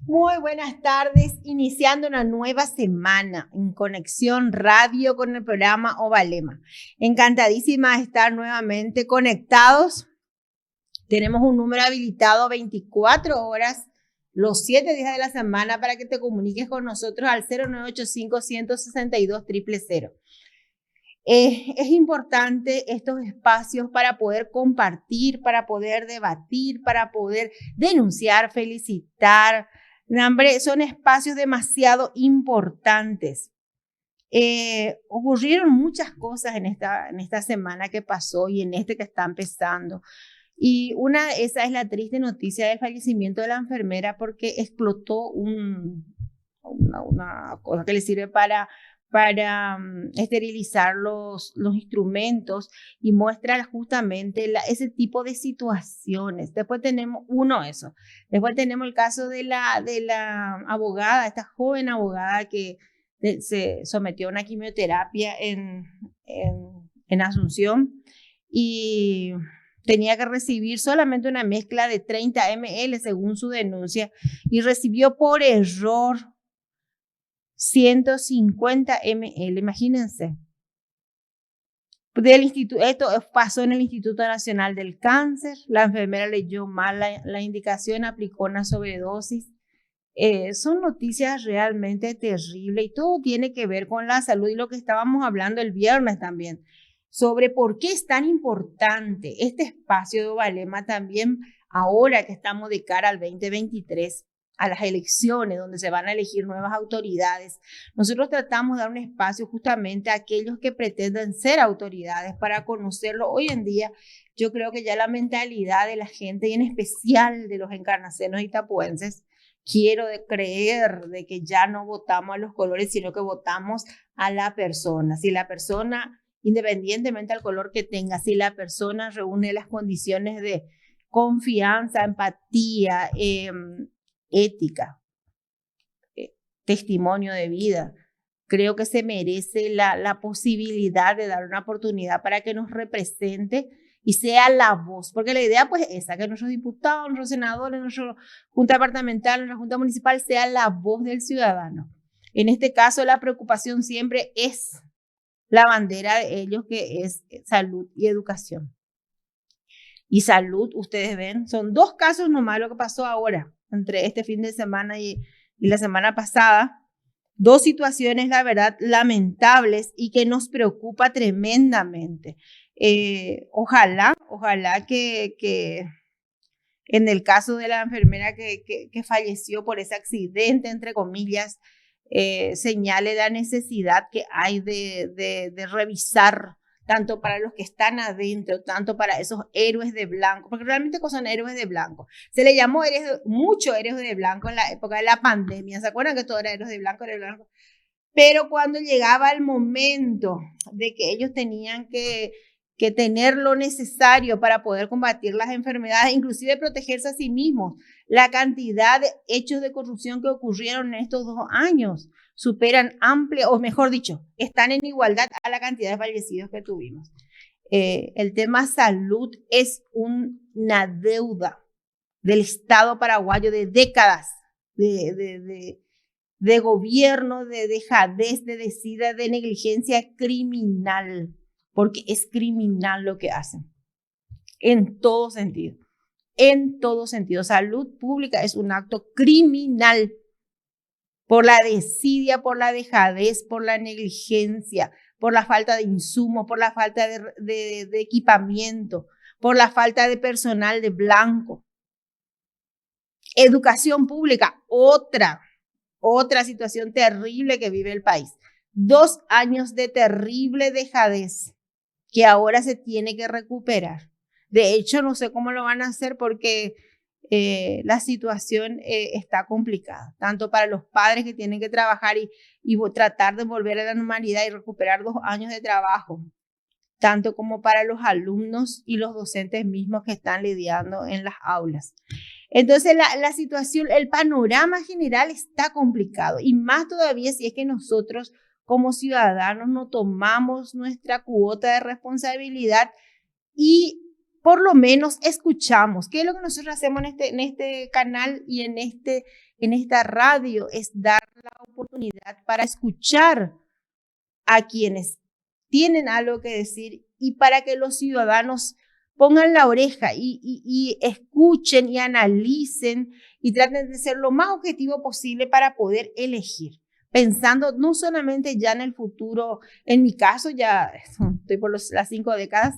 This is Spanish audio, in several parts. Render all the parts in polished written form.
Muy buenas tardes, iniciando una nueva semana en Conexión Radio con el programa Ovalema. Encantadísima de estar nuevamente conectados. Tenemos un número habilitado 24 horas, los 7 días de la semana para que te comuniques con nosotros al 0985-162-000. Es importante estos espacios para poder compartir, para poder debatir, para poder denunciar, felicitar. Son espacios demasiado importantes. Ocurrieron muchas cosas en esta semana que pasó y en este que está empezando. Y esa es la triste noticia del fallecimiento de la enfermera porque explotó una cosa que le sirve para esterilizar los instrumentos y muestra justamente ese tipo de situaciones. Después tenemos eso. Después tenemos el caso de la abogada, esta joven abogada que se sometió a una quimioterapia en Asunción y tenía que recibir solamente una mezcla de 30 ml según su denuncia y recibió por error 150 ml, imagínense. Esto pasó en el Instituto Nacional del Cáncer, la enfermera leyó mal la indicación, aplicó una sobredosis. Son noticias realmente terribles y todo tiene que ver con la salud y lo que estábamos hablando el viernes también, sobre por qué es tan importante este espacio de Ovalema también ahora que estamos de cara al 2023. A las elecciones donde se van a elegir nuevas autoridades. Nosotros tratamos de dar un espacio justamente a aquellos que pretenden ser autoridades para conocerlo. Hoy en día yo creo que ya la mentalidad de la gente y en especial de los encarnacenos y tapuenses, quiero creer de que ya no votamos a los colores, sino que votamos a la persona. Si la persona, independientemente del color que tenga, si la persona reúne las condiciones de confianza, empatía, ética, testimonio de vida. Creo que se merece la posibilidad de dar una oportunidad para que nos represente y sea la voz, porque la idea pues es esa, que nuestros diputados, nuestros senadores, nuestra junta departamental, nuestra junta municipal sea la voz del ciudadano. En este caso la preocupación siempre es la bandera de ellos, que es salud y educación. Y salud, ustedes ven, son 2 casos nomás lo que pasó ahora, entre este fin de semana y la semana pasada. 2 situaciones, la verdad, lamentables y que nos preocupa tremendamente. Ojalá que en el caso de la enfermera que falleció por ese accidente, entre comillas, señale la necesidad que hay de revisar tanto para los que están adentro, tanto para esos héroes de blanco, porque realmente son héroes de blanco. Se le llamó muchos héroes de blanco en la época de la pandemia. ¿Se acuerdan que todo era héroes de blanco, héroes de blanco? Pero cuando llegaba el momento de que ellos tenían que tener lo necesario para poder combatir las enfermedades, inclusive protegerse a sí mismos, la cantidad de hechos de corrupción que ocurrieron en estos 2 años superan amplia, o mejor dicho, están en igualdad a la cantidad de fallecidos que tuvimos. El tema salud es una deuda del Estado paraguayo de décadas de gobierno, de dejadez, de decida, de negligencia criminal, porque es criminal lo que hacen, en todo sentido. En todo sentido, salud pública es un acto criminal por la desidia, por la dejadez, por la negligencia, por la falta de insumos, por la falta de equipamiento, por la falta de personal de blanco. Educación pública, otra situación terrible que vive el país. 2 años de terrible dejadez que ahora se tiene que recuperar. De hecho, no sé cómo lo van a hacer porque la situación está complicada, tanto para los padres que tienen que trabajar y tratar de volver a la normalidad y recuperar 2 años de trabajo, tanto como para los alumnos y los docentes mismos que están lidiando en las aulas. Entonces la situación, el panorama general está complicado y más todavía si es que nosotros como ciudadanos no tomamos nuestra cuota de responsabilidad y por lo menos escuchamos. ¿Qué es lo que nosotros hacemos en este canal y en esta radio? Es dar la oportunidad para escuchar a quienes tienen algo que decir y para que los ciudadanos pongan la oreja y escuchen y analicen y traten de ser lo más objetivo posible para poder elegir, pensando no solamente ya en el futuro, en mi caso ya estoy por las 5 décadas,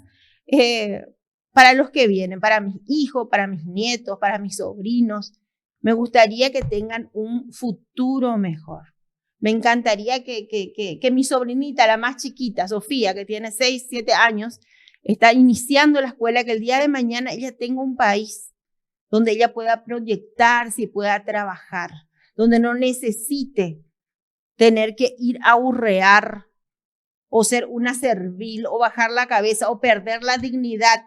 para los que vienen, para mis hijos, para mis nietos, para mis sobrinos. Me gustaría que tengan un futuro mejor. Me encantaría que mi sobrinita, la más chiquita, Sofía, que tiene 6, 7 años, está iniciando la escuela, que el día de mañana ella tenga un país donde ella pueda proyectarse y pueda trabajar, donde no necesite tener que ir a hurrear o ser una servil o bajar la cabeza o perder la dignidad,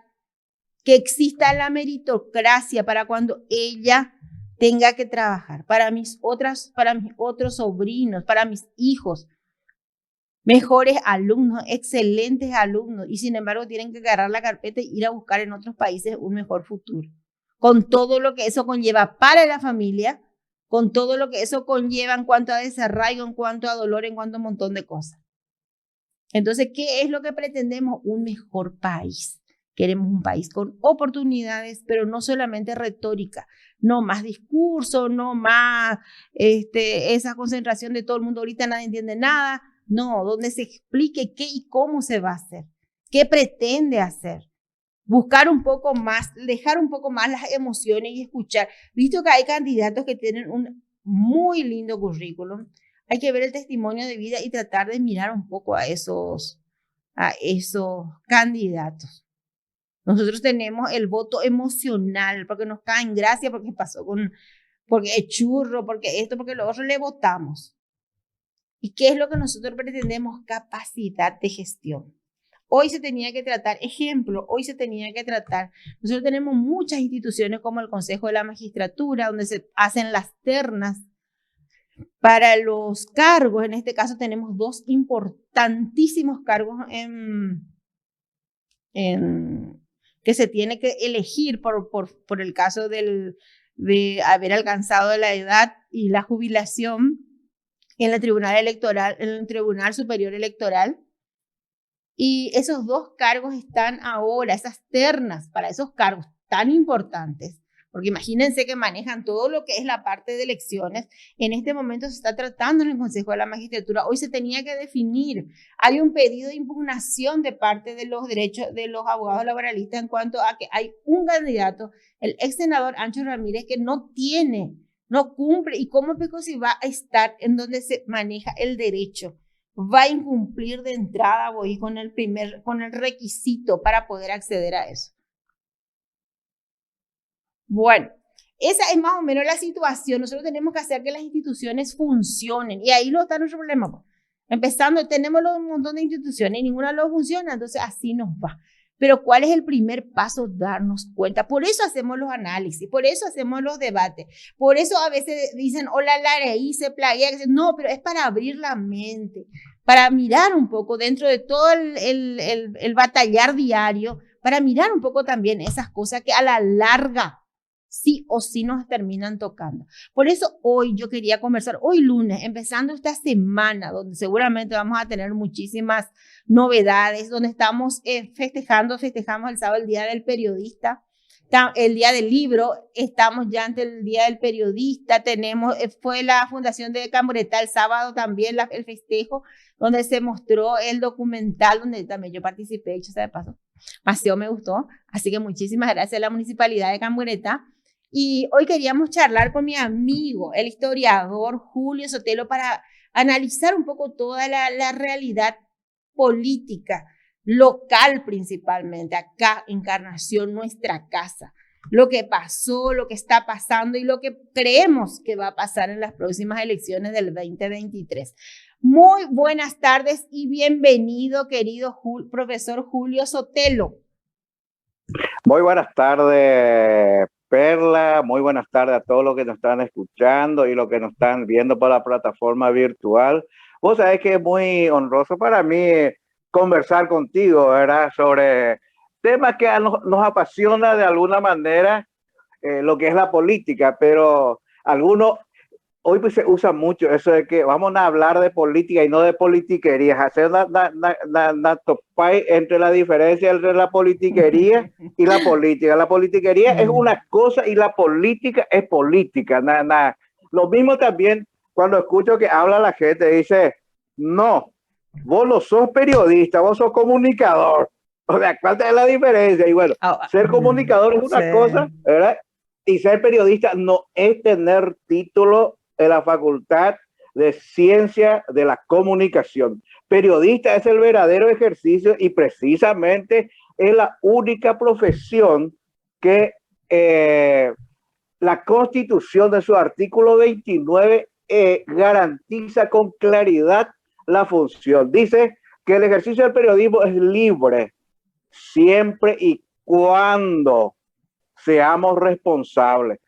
que exista la meritocracia para cuando ella tenga que trabajar, para mis otros sobrinos, para mis hijos, mejores alumnos, excelentes alumnos, y sin embargo tienen que agarrar la carpeta e ir a buscar en otros países un mejor futuro, con todo lo que eso conlleva para la familia, con todo lo que eso conlleva en cuanto a desarraigo, en cuanto a dolor, en cuanto a un montón de cosas. Entonces, ¿qué es lo que pretendemos? Un mejor país. Queremos un país con oportunidades, pero no solamente retórica, no más discurso, no más esa concentración de todo el mundo, ahorita nadie entiende nada, no, donde se explique qué y cómo se va a hacer, qué pretende hacer, buscar un poco más, dejar un poco más las emociones y escuchar. Visto que hay candidatos que tienen un muy lindo currículum, hay que ver el testimonio de vida y tratar de mirar un poco a esos candidatos. Nosotros tenemos el voto emocional, porque nos cae en gracia, porque porque es churro, porque esto, porque lo otro, le votamos. ¿Y qué es lo que nosotros pretendemos? Capacidad de gestión. Hoy se tenía que tratar, nosotros tenemos muchas instituciones como el Consejo de la Magistratura, donde se hacen las ternas para los cargos. En este caso tenemos 2 importantísimos cargos que se tiene que elegir por el caso de haber alcanzado la edad y la jubilación en el Tribunal Superior Electoral. Y esos 2 cargos están ahora, esas ternas para esos cargos tan importantes, porque imagínense que manejan todo lo que es la parte de elecciones. En este momento se está tratando en el Consejo de la Magistratura. Hoy se tenía que definir. Hay un pedido de impugnación de parte de los derechos de los abogados laboralistas en cuanto a que hay un candidato, el ex senador Ancho Ramírez, que no cumple. ¿Y cómo si va a estar en donde se maneja el derecho? Va a incumplir de entrada, voy con el requisito para poder acceder a eso. Bueno, esa es más o menos la situación. Nosotros tenemos que hacer que las instituciones funcionen, y ahí está nuestro problema. Pues. Empezando, tenemos un montón de instituciones y ninguna lo funciona, entonces así nos va. Pero ¿cuál es el primer paso? Darnos cuenta. Por eso hacemos los análisis, por eso hacemos los debates, por eso a veces dicen, hola, Lareí se plaguea. No, pero es para abrir la mente, para mirar un poco dentro de todo el batallar diario, para mirar un poco también esas cosas que a la larga sí o sí nos terminan tocando. Por eso hoy yo quería conversar, hoy lunes, empezando esta semana, donde seguramente vamos a tener muchísimas novedades, donde estamos festejamos el sábado el Día del Periodista, el Día del Libro, estamos ya ante el Día del Periodista, fue la Fundación de Camburetá el sábado también el festejo, donde se mostró el documental, donde también yo participé, dicho sea de paso, demasiado me gustó, así que muchísimas gracias a la Municipalidad de Camburetá. Y hoy queríamos charlar con mi amigo, el historiador Julio Sotelo, para analizar un poco toda la realidad política, local principalmente, acá, Encarnación, nuestra casa. Lo que pasó, lo que está pasando y lo que creemos que va a pasar en las próximas elecciones del 2023. Muy buenas tardes y bienvenido, querido profesor Julio Sotelo. Muy buenas tardes, Perla. Muy buenas tardes a todos los que nos están escuchando y los que nos están viendo por la plataforma virtual. Vos sabés que es muy honroso para mí conversar contigo, ¿verdad? Sobre tema que nos apasiona de alguna manera, lo que es la política, pero algunos, hoy pues se usa mucho eso de que vamos a hablar de política y no de politiquerías, hacer una topay entre la diferencia entre la politiquería y la política. La politiquería es una cosa y la política es política. Lo mismo también cuando escucho que habla la gente, dice, no, vos no sos periodista, vos sos comunicador. O sea, ¿cuál es la diferencia? Y bueno, ser comunicador es una cosa, ¿verdad? Y ser periodista no es tener título en la Facultad de Ciencia de la Comunicación. Periodista es el verdadero ejercicio y precisamente es la única profesión que la Constitución de su artículo 29 garantiza con claridad la función. Dice que el ejercicio del periodismo es libre siempre y cuando seamos responsables.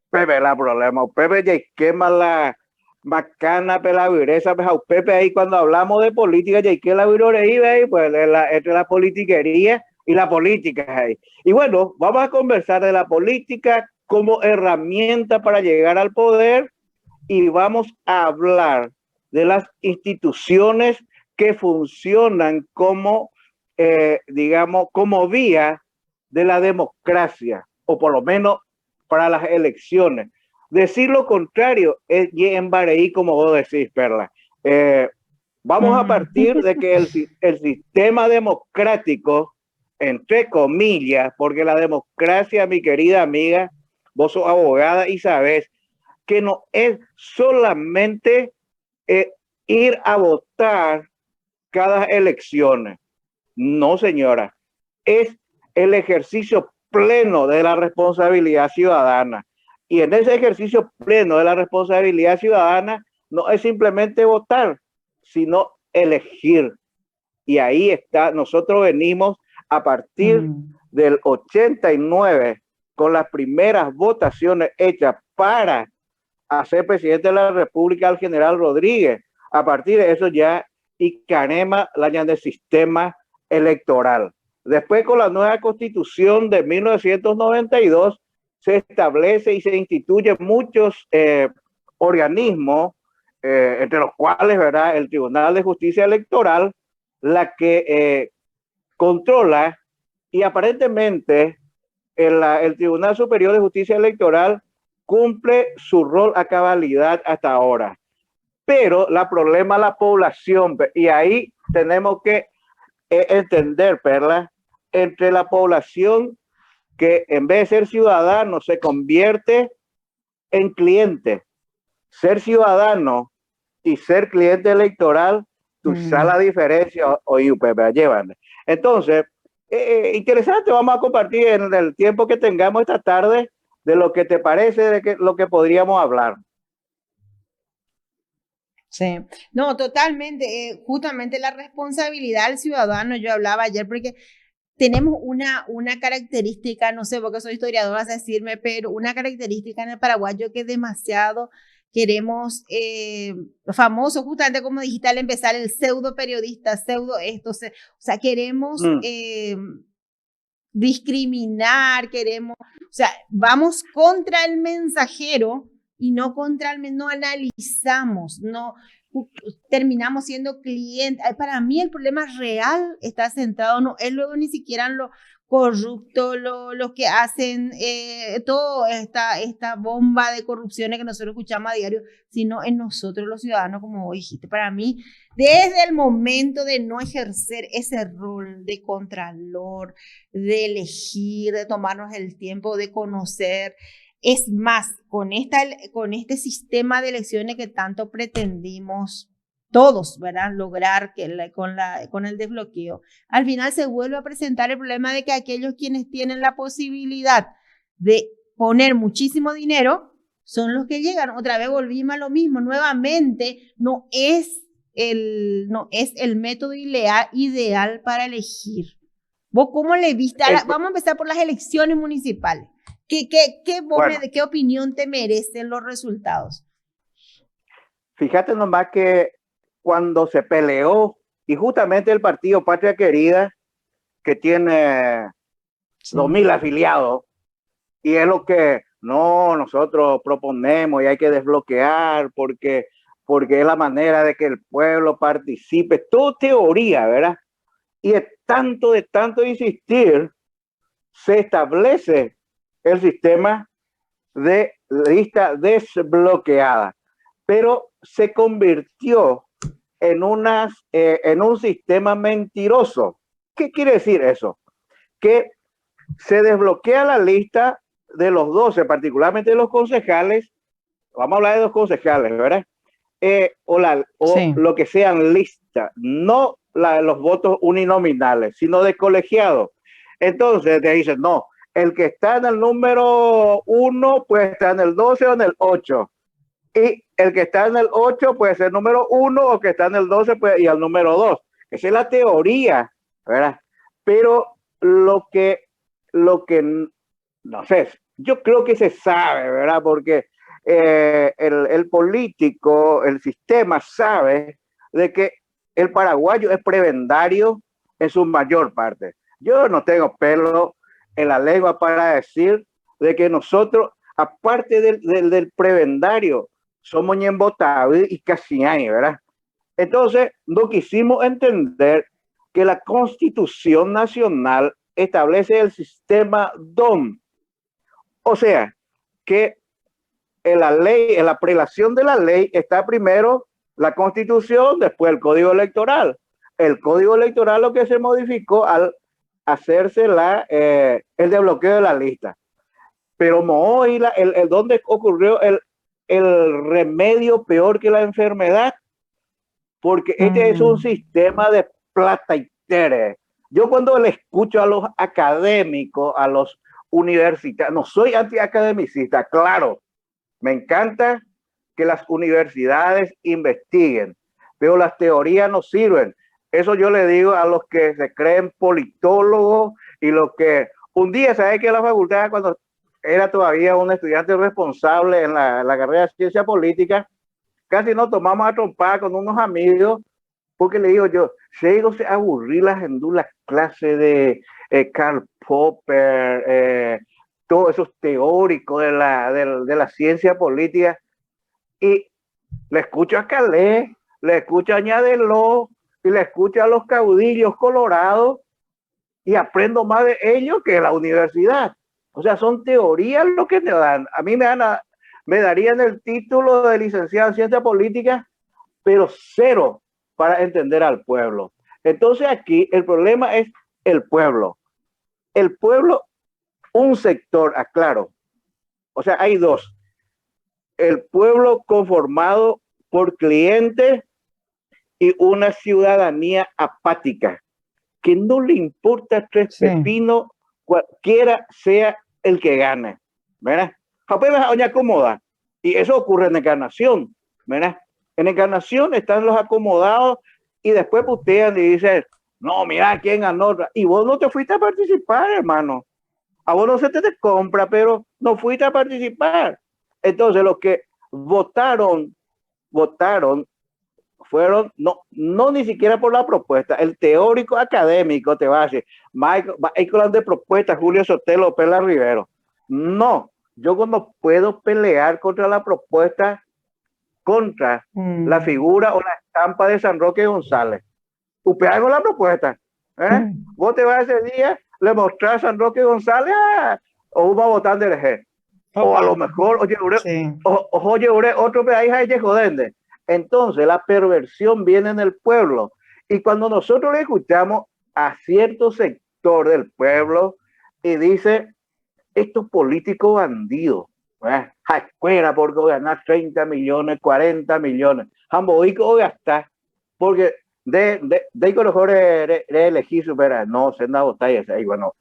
Pepe la problema, Pepe ya quema la bacana pela vireza, Pepe ahí cuando hablamos de política ya que la virore pues entre la politiquería y la política ahí. Y bueno, vamos a conversar de la política como herramienta para llegar al poder y vamos a hablar de las instituciones que funcionan como digamos, como vía de la democracia, o por lo menos para las elecciones. Decir lo contrario es embareí, como vos decís, Perla. Vamos a partir de que el sistema democrático, entre comillas, porque la democracia, mi querida amiga, vos sos abogada y sabés que no es solamente ir a votar cada elección. No, señora, es el ejercicio pleno de la responsabilidad ciudadana. Y en ese ejercicio pleno de la responsabilidad ciudadana no es simplemente votar, sino elegir. Y ahí está, nosotros venimos a partir del 89 con las primeras votaciones hechas para hacer presidente de la República al general Rodríguez. A partir de eso ya y canema la del sistema electoral. Después, con la nueva constitución de 1992, se establece y se instituyen muchos organismos, entre los cuales, ¿verdad?, el Tribunal de Justicia Electoral, la que controla y aparentemente el Tribunal Superior de Justicia Electoral cumple su rol a cabalidad hasta ahora. Pero la problema es la población, y ahí tenemos que entender, Perla, entre la población que en vez de ser ciudadano se convierte en cliente. Ser ciudadano y ser cliente electoral, tú sabes la diferencia, oye, Pepe, llevan. Entonces, interesante, vamos a compartir en el tiempo que tengamos esta tarde de lo que te parece, de lo que podríamos hablar. Sí, no, totalmente, justamente la responsabilidad del ciudadano, yo hablaba ayer porque tenemos una característica, no sé, porque soy historiador, vas a decirme, pero una característica en el paraguayo que demasiado queremos, famoso, justamente como dijiste al empezar, el pseudo periodista, pseudo esto, o sea, queremos discriminar, queremos, o sea, vamos contra el mensajero y no contra el, no analizamos, no terminamos siendo clientes. Para mí el problema real está centrado, no es luego ni siquiera en lo corrupto, lo que hacen, toda esta bomba de corrupciones que nosotros escuchamos a diario, sino en nosotros los ciudadanos, como vos dijiste. Para mí, desde el momento de no ejercer ese rol de contralor, de elegir, de tomarnos el tiempo de conocer, es más, con este sistema de elecciones que tanto pretendimos todos, ¿verdad?, lograr con el desbloqueo, al final se vuelve a presentar el problema de que aquellos quienes tienen la posibilidad de poner muchísimo dinero son los que llegan. Otra vez volvimos a lo mismo, nuevamente no es el método ideal para elegir. ¿Vos cómo le viste? Vamos a empezar por las elecciones municipales. ¿Qué opinión te merecen los resultados? Fíjate nomás que cuando se peleó, y justamente el partido Patria Querida que tiene 2.000 afiliados y es lo que nosotros proponemos y hay que desbloquear porque es la manera de que el pueblo participe. Todo teoría, ¿verdad? Y de tanto insistir, se establece el sistema de lista desbloqueada, pero se convirtió en un sistema mentiroso. ¿Qué quiere decir eso? Que se desbloquea la lista de los 12, particularmente de los concejales. Vamos a hablar de los concejales, ¿verdad? O lo que sean listas, no los votos uninominales, sino de colegiado. Entonces te dicen, no, el que está en el número 1 puede estar en el 12 o en el 8. Y el que está en el 8 puede ser el número 1 o que está en el 12 y el número 2. Esa es la teoría, ¿verdad? Pero lo que, no sé, yo creo que se sabe, ¿verdad? Porque el político, el sistema sabe de que el paraguayo es prebendario en su mayor parte. Yo no tengo pelo en la lengua para decir de que nosotros, aparte del prebendario, somos ñembotaví y casiñay, ¿verdad? Entonces, no quisimos entender que la Constitución Nacional establece el sistema DOM. O sea, que en la ley, en la prelación de la ley, está primero la Constitución, después el Código Electoral. El Código Electoral lo que se modificó al hacerse el desbloqueo de la lista. Pero hoy, ¿dónde ocurrió el remedio peor que la enfermedad? Porque este es un sistema de plata y tere. Yo cuando le escucho a los académicos, a los universitarios, no soy antiacademicista, claro, me encanta que las universidades investiguen, pero las teorías no sirven. Eso yo le digo a los que se creen politólogos y los que un día, ¿sabes que la facultad, cuando era todavía un estudiante responsable en la carrera de ciencia política, casi nos tomamos a trompar con unos amigos, porque le digo yo, llego a aburrir las clases de Karl Popper, todos esos teóricos de la ciencia política, y le escucho a Calais, le escucho a Ñadeló, y le escucho a los caudillos colorados, y aprendo más de ellos que de la universidad. O sea, son teorías lo que te dan. A mí me darían el título de licenciado en ciencia política, pero cero para entender al pueblo. Entonces aquí el problema es el pueblo. El pueblo, un sector, aclaro. O sea, hay dos. El pueblo conformado por clientes y una ciudadanía apática, que no le importa tres pepinos, cualquiera sea el que gane, ¿verdad? Apenas doña acomoda. Y eso ocurre en Encarnación, ¿verdad? En Encarnación están los acomodados y después putean y dicen, no, mira quién ganó. Y vos no te fuiste a participar, hermano. A vos no se te compra, pero no fuiste a participar. Entonces los que votaron fueron, no ni siquiera por la propuesta. El teórico académico te va a decir, Michael de propuesta, Julio Sotelo, Pela Rivero. No, yo no puedo pelear contra la propuesta, contra la figura o la estampa de San Roque González. Usted hago la propuesta. Vos te vas ese día, le mostrás a San Roque González o va a votar de eje. O a lo mejor, oye, otro pedazo de jodende. Entonces la perversión viene en el pueblo. Y cuando nosotros le escuchamos a cierto sector del pueblo y dice, estos políticos bandidos, escuela porque ganar 30 millones, 40 millones, jamboico gastar, porque de que mejor elegir supera, no, se da botellas, y bueno,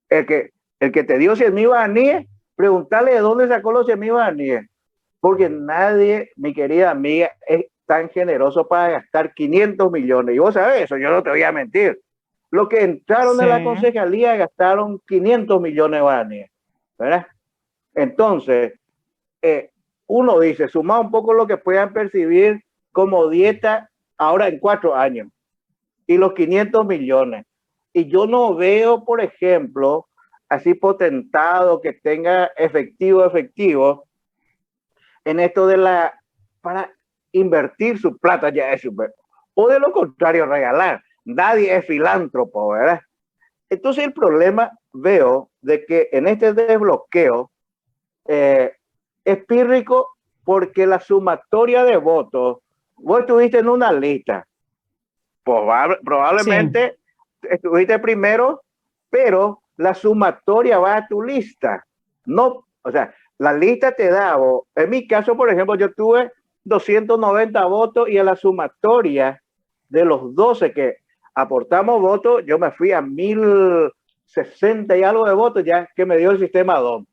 el que te dio 100,000 guaraníes, preguntarle de dónde sacó los 100,000 guaraníes, porque nadie, mi querida amiga, es tan generoso para gastar 500 millones. Y vos sabés eso, yo no te voy a mentir. Los que entraron en la concejalía gastaron 500 millones de guaraníes, ¿verdad? Entonces, uno dice, suma un poco lo que puedan percibir como dieta ahora en 4 años y los 500 millones. Y yo no veo, por ejemplo, así potentado que tenga efectivo en esto de para invertir su plata ya es super, o de lo contrario regalar. Nadie es filántropo, ¿verdad? Entonces el problema veo de que en este desbloqueo es pírrico porque la sumatoria de votos, vos estuviste en una lista, probablemente estuviste primero, pero la sumatoria va a tu lista. No, o sea, la lista te da, en mi caso, por ejemplo, yo tuve 290 votos y a la sumatoria de los 12 que aportamos votos, yo me fui a 1060 y algo de votos ya que me dio el sistema DOM.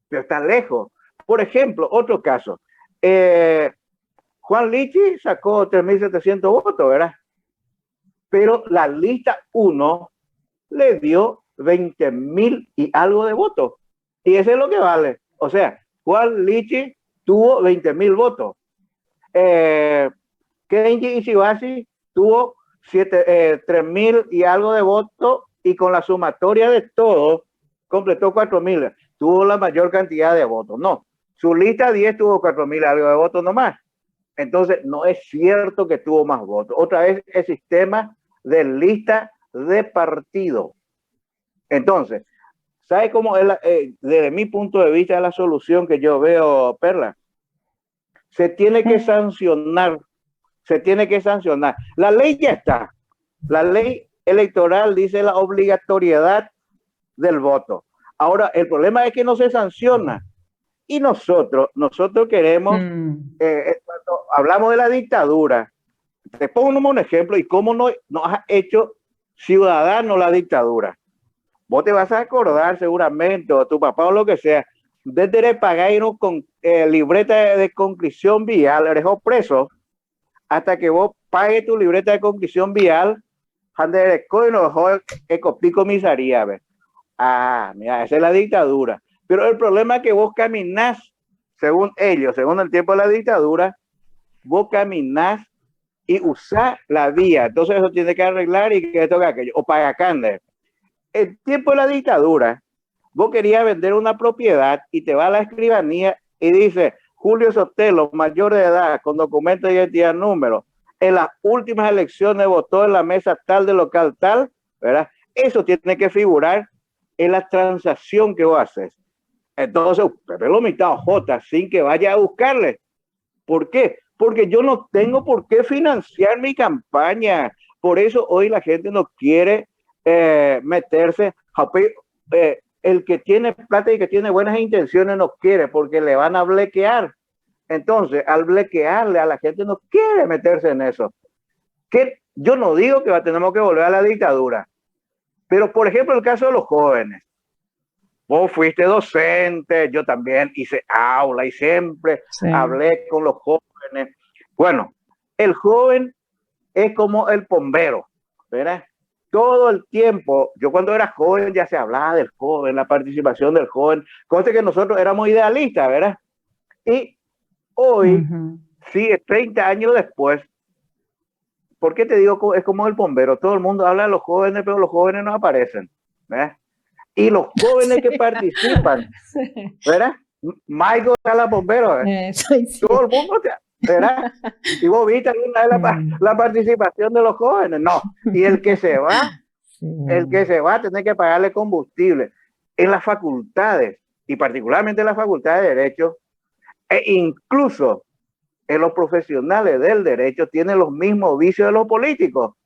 Pero está lejos. Por ejemplo, otro caso. Juan Lichi sacó 3700 votos, ¿verdad? Pero la lista 1 le dio 20,000 y algo de votos. Y eso es lo que vale. O sea, Juan Lichi tuvo 20,000 votos. Kenji Ishibasi tuvo 3,000 y algo de votos y con la sumatoria de todos completó 4,000. Tuvo la mayor cantidad de votos. No, su lista 10 tuvo 4,000 algo de votos nomás. Entonces, no es cierto que tuvo más votos. Otra vez, el sistema de lista de partido. Entonces, ¿sabe cómo es desde mi punto de vista la solución que yo veo, Perla? Se tiene que sancionar. La ley ya está. La ley electoral dice la obligatoriedad del voto. Ahora, el problema es que no se sanciona. Y nosotros queremos, cuando hablamos de la dictadura, te pongo un ejemplo y cómo nos ha hecho ciudadanos la dictadura. Vos te vas a acordar seguramente, o tu papá o lo que sea, desde pagar con libreta de conscripción vial, eres preso, hasta que vos pagues tu libreta de conscripción vial, comisaría. Mira, esa es la dictadura. Pero el problema es que vos caminás, según ellos, según el tiempo de la dictadura, vos caminás y usás la vía. Entonces eso tiene que arreglar y que toca aquello. O Pagacander. El tiempo de la dictadura, vos querías vender una propiedad y te va a la escribanía y dice Julio Sotelo, mayor de edad, con documento de identidad, número, en las últimas elecciones votó en la mesa tal de local tal, ¿verdad? Eso tiene que figurar en la transacción que vos haces. Entonces, usted lo mitad J sin que vaya a buscarle. ¿Por qué? Porque yo no tengo por qué financiar mi campaña. Por eso hoy la gente no quiere meterse. El que tiene plata y que tiene buenas intenciones no quiere porque le van a bloquear. Entonces, al bloquearle a la gente no quiere meterse en eso. Que yo no digo que tenemos que volver a la dictadura. Pero, por ejemplo, el caso de los jóvenes. Vos fuiste docente, yo también hice aula y siempre hablé con los jóvenes. Bueno, el joven es como el bombero, ¿verdad? Todo el tiempo, yo cuando era joven ya se hablaba del joven, la participación del joven, cosa que nosotros éramos idealistas, ¿verdad? Y hoy, sí, 30 años después, ¿por qué te digo es como el bombero? Todo el mundo habla de los jóvenes, pero los jóvenes no aparecen, ¿verdad? Y los jóvenes que participan, ¿verdad? Michael Sala Bombero, todo el mundo, ¿verdad? Y vos viste alguna vez la participación de los jóvenes, no. Y el que se va, tiene que pagarle combustible. En las facultades, y particularmente en la facultad de Derecho, e incluso en los profesionales del derecho, tienen los mismos vicios de los políticos.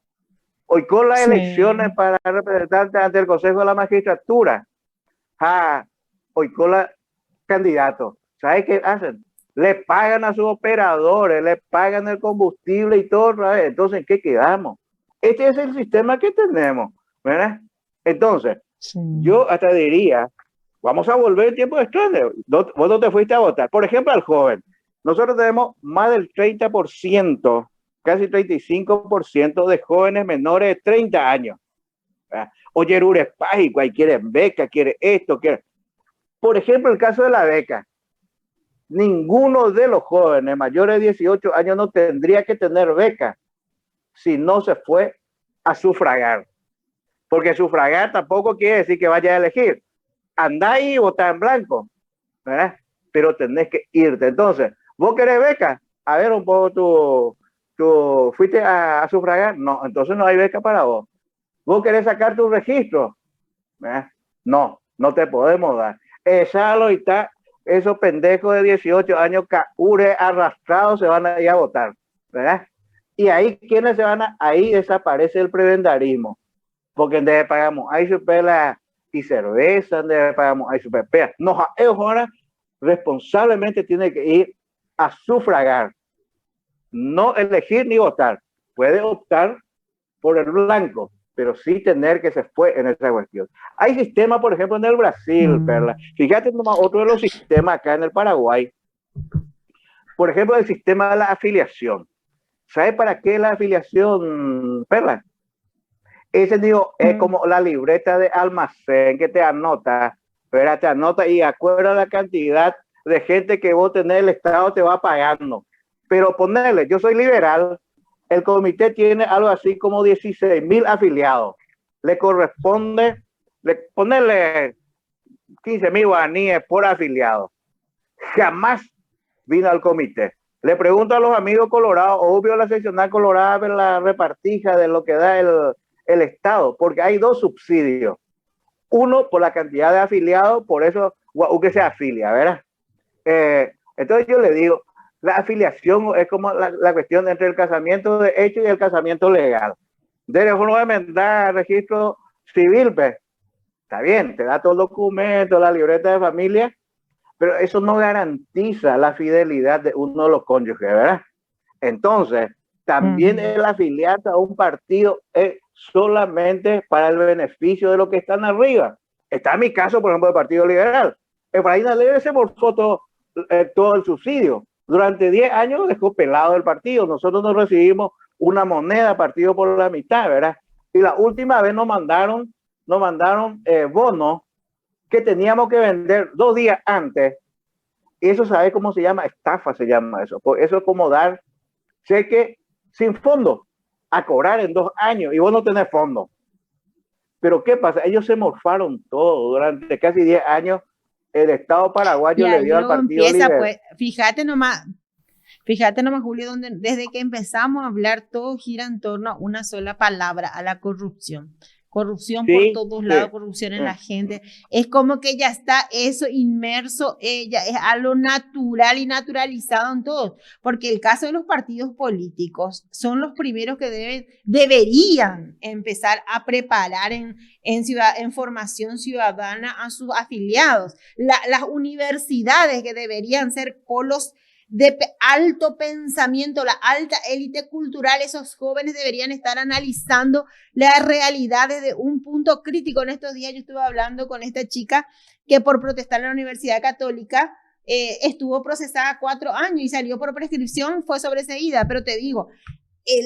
Hoy con las elecciones para representantes ante el Consejo de la Magistratura, hoy con los candidatos, ¿sabes qué hacen? Le pagan a sus operadores, le pagan el combustible y todo. Entonces, ¿en qué quedamos? Este es el sistema que tenemos, ¿verdad? Entonces, yo hasta diría, vamos a volver el tiempo de estreno. Vos no te fuiste a votar. Por ejemplo, al joven. Nosotros tenemos más del 30%, casi 35% de jóvenes menores de 30 años. Oye, es págico, ahí quieren beca, quiere esto, quiere. Por ejemplo, el caso de la beca. Ninguno de los jóvenes mayores de 18 años no tendría que tener beca si no se fue a sufragar. porque sufragar tampoco quiere decir que vaya a elegir. Andá ahí y votá en blanco, ¿verdad? Pero tenés que irte. Entonces, ¿vos querés beca? A ver un poco tú fuiste a sufragar. No, entonces no hay beca para vos. ¿Vos querés sacar tu registro? No, no te podemos dar. Esa y está, esos pendejos de 18 años, caure arrastrados, se van a ir a votar, ¿verdad? Y ahí, ¿quiénes se van a? Ahí desaparece el prebendarismo, porque en vez pagamos ahí supela y cerveza, en vez pagamos ahí supepea. No, ellos ahora responsablemente tienen que ir a sufragar, no elegir ni votar. Puede optar por el blanco, pero sí tener que se fue en esa cuestión. Hay sistemas, por ejemplo, en el Brasil, Perla. Fíjate nomás otro de los sistemas acá en el Paraguay. Por ejemplo, el sistema de la afiliación. ¿Sabe para qué la afiliación, Perla? Ese digo, es como la libreta de almacén que te anota, ¿verdad? Te anota y acuerda la cantidad de gente que vos tenés, el Estado te va pagando. Pero ponerle, yo soy liberal, el comité tiene algo así como 16,000 afiliados. Le corresponde ponerle 15,000 guaraníes por afiliado. Jamás vino al comité. Le pregunto a los amigos colorados, obvio la seccional colorada, la repartija de lo que da el Estado, porque hay dos subsidios. Uno, por la cantidad de afiliados, por eso que se afilia, ¿verdad? Entonces yo le digo, la afiliación es como la cuestión entre el casamiento de hecho y el casamiento legal. Debe uno enmendar registro civil, pues, está bien, te da todo el documento, la libreta de familia, pero eso no garantiza la fidelidad de uno de los cónyuges, ¿verdad? Entonces, también el afiliarse a un partido es solamente para el beneficio de los que están arriba. Está en mi caso, por ejemplo, del Partido Liberal. Efraín Alegre se morfó todo el subsidio. Durante 10 años dejó pelado el partido. Nosotros no recibimos una moneda partido por la mitad, ¿verdad? Y la última vez nos mandaron bonos que teníamos que vender 2 días antes. Y eso, ¿sabe cómo se llama? Estafa se llama eso. Eso es como dar cheque sin fondo a cobrar en 2 años y vos no tenés fondo. Pero ¿qué pasa? Ellos se morfaron todo durante casi 10 años. El Estado paraguayo le dio al Partido Liberal. Pues, fíjate nomás, Julio, desde que empezamos a hablar, todo gira en torno a una sola palabra, a la corrupción. Corrupción por todos lados, corrupción en la gente. Es como que ya está eso inmerso, ya es algo natural y naturalizado en todos. Porque el caso de los partidos políticos son los primeros que deberían empezar a preparar en formación ciudadana a sus afiliados. Las universidades que deberían ser polos de alto pensamiento, la alta élite cultural, esos jóvenes deberían estar analizando la realidad desde un punto crítico. En estos días yo estuve hablando con esta chica que por protestar en la Universidad Católica estuvo procesada 4 años y salió por prescripción, fue sobreseída, pero te digo,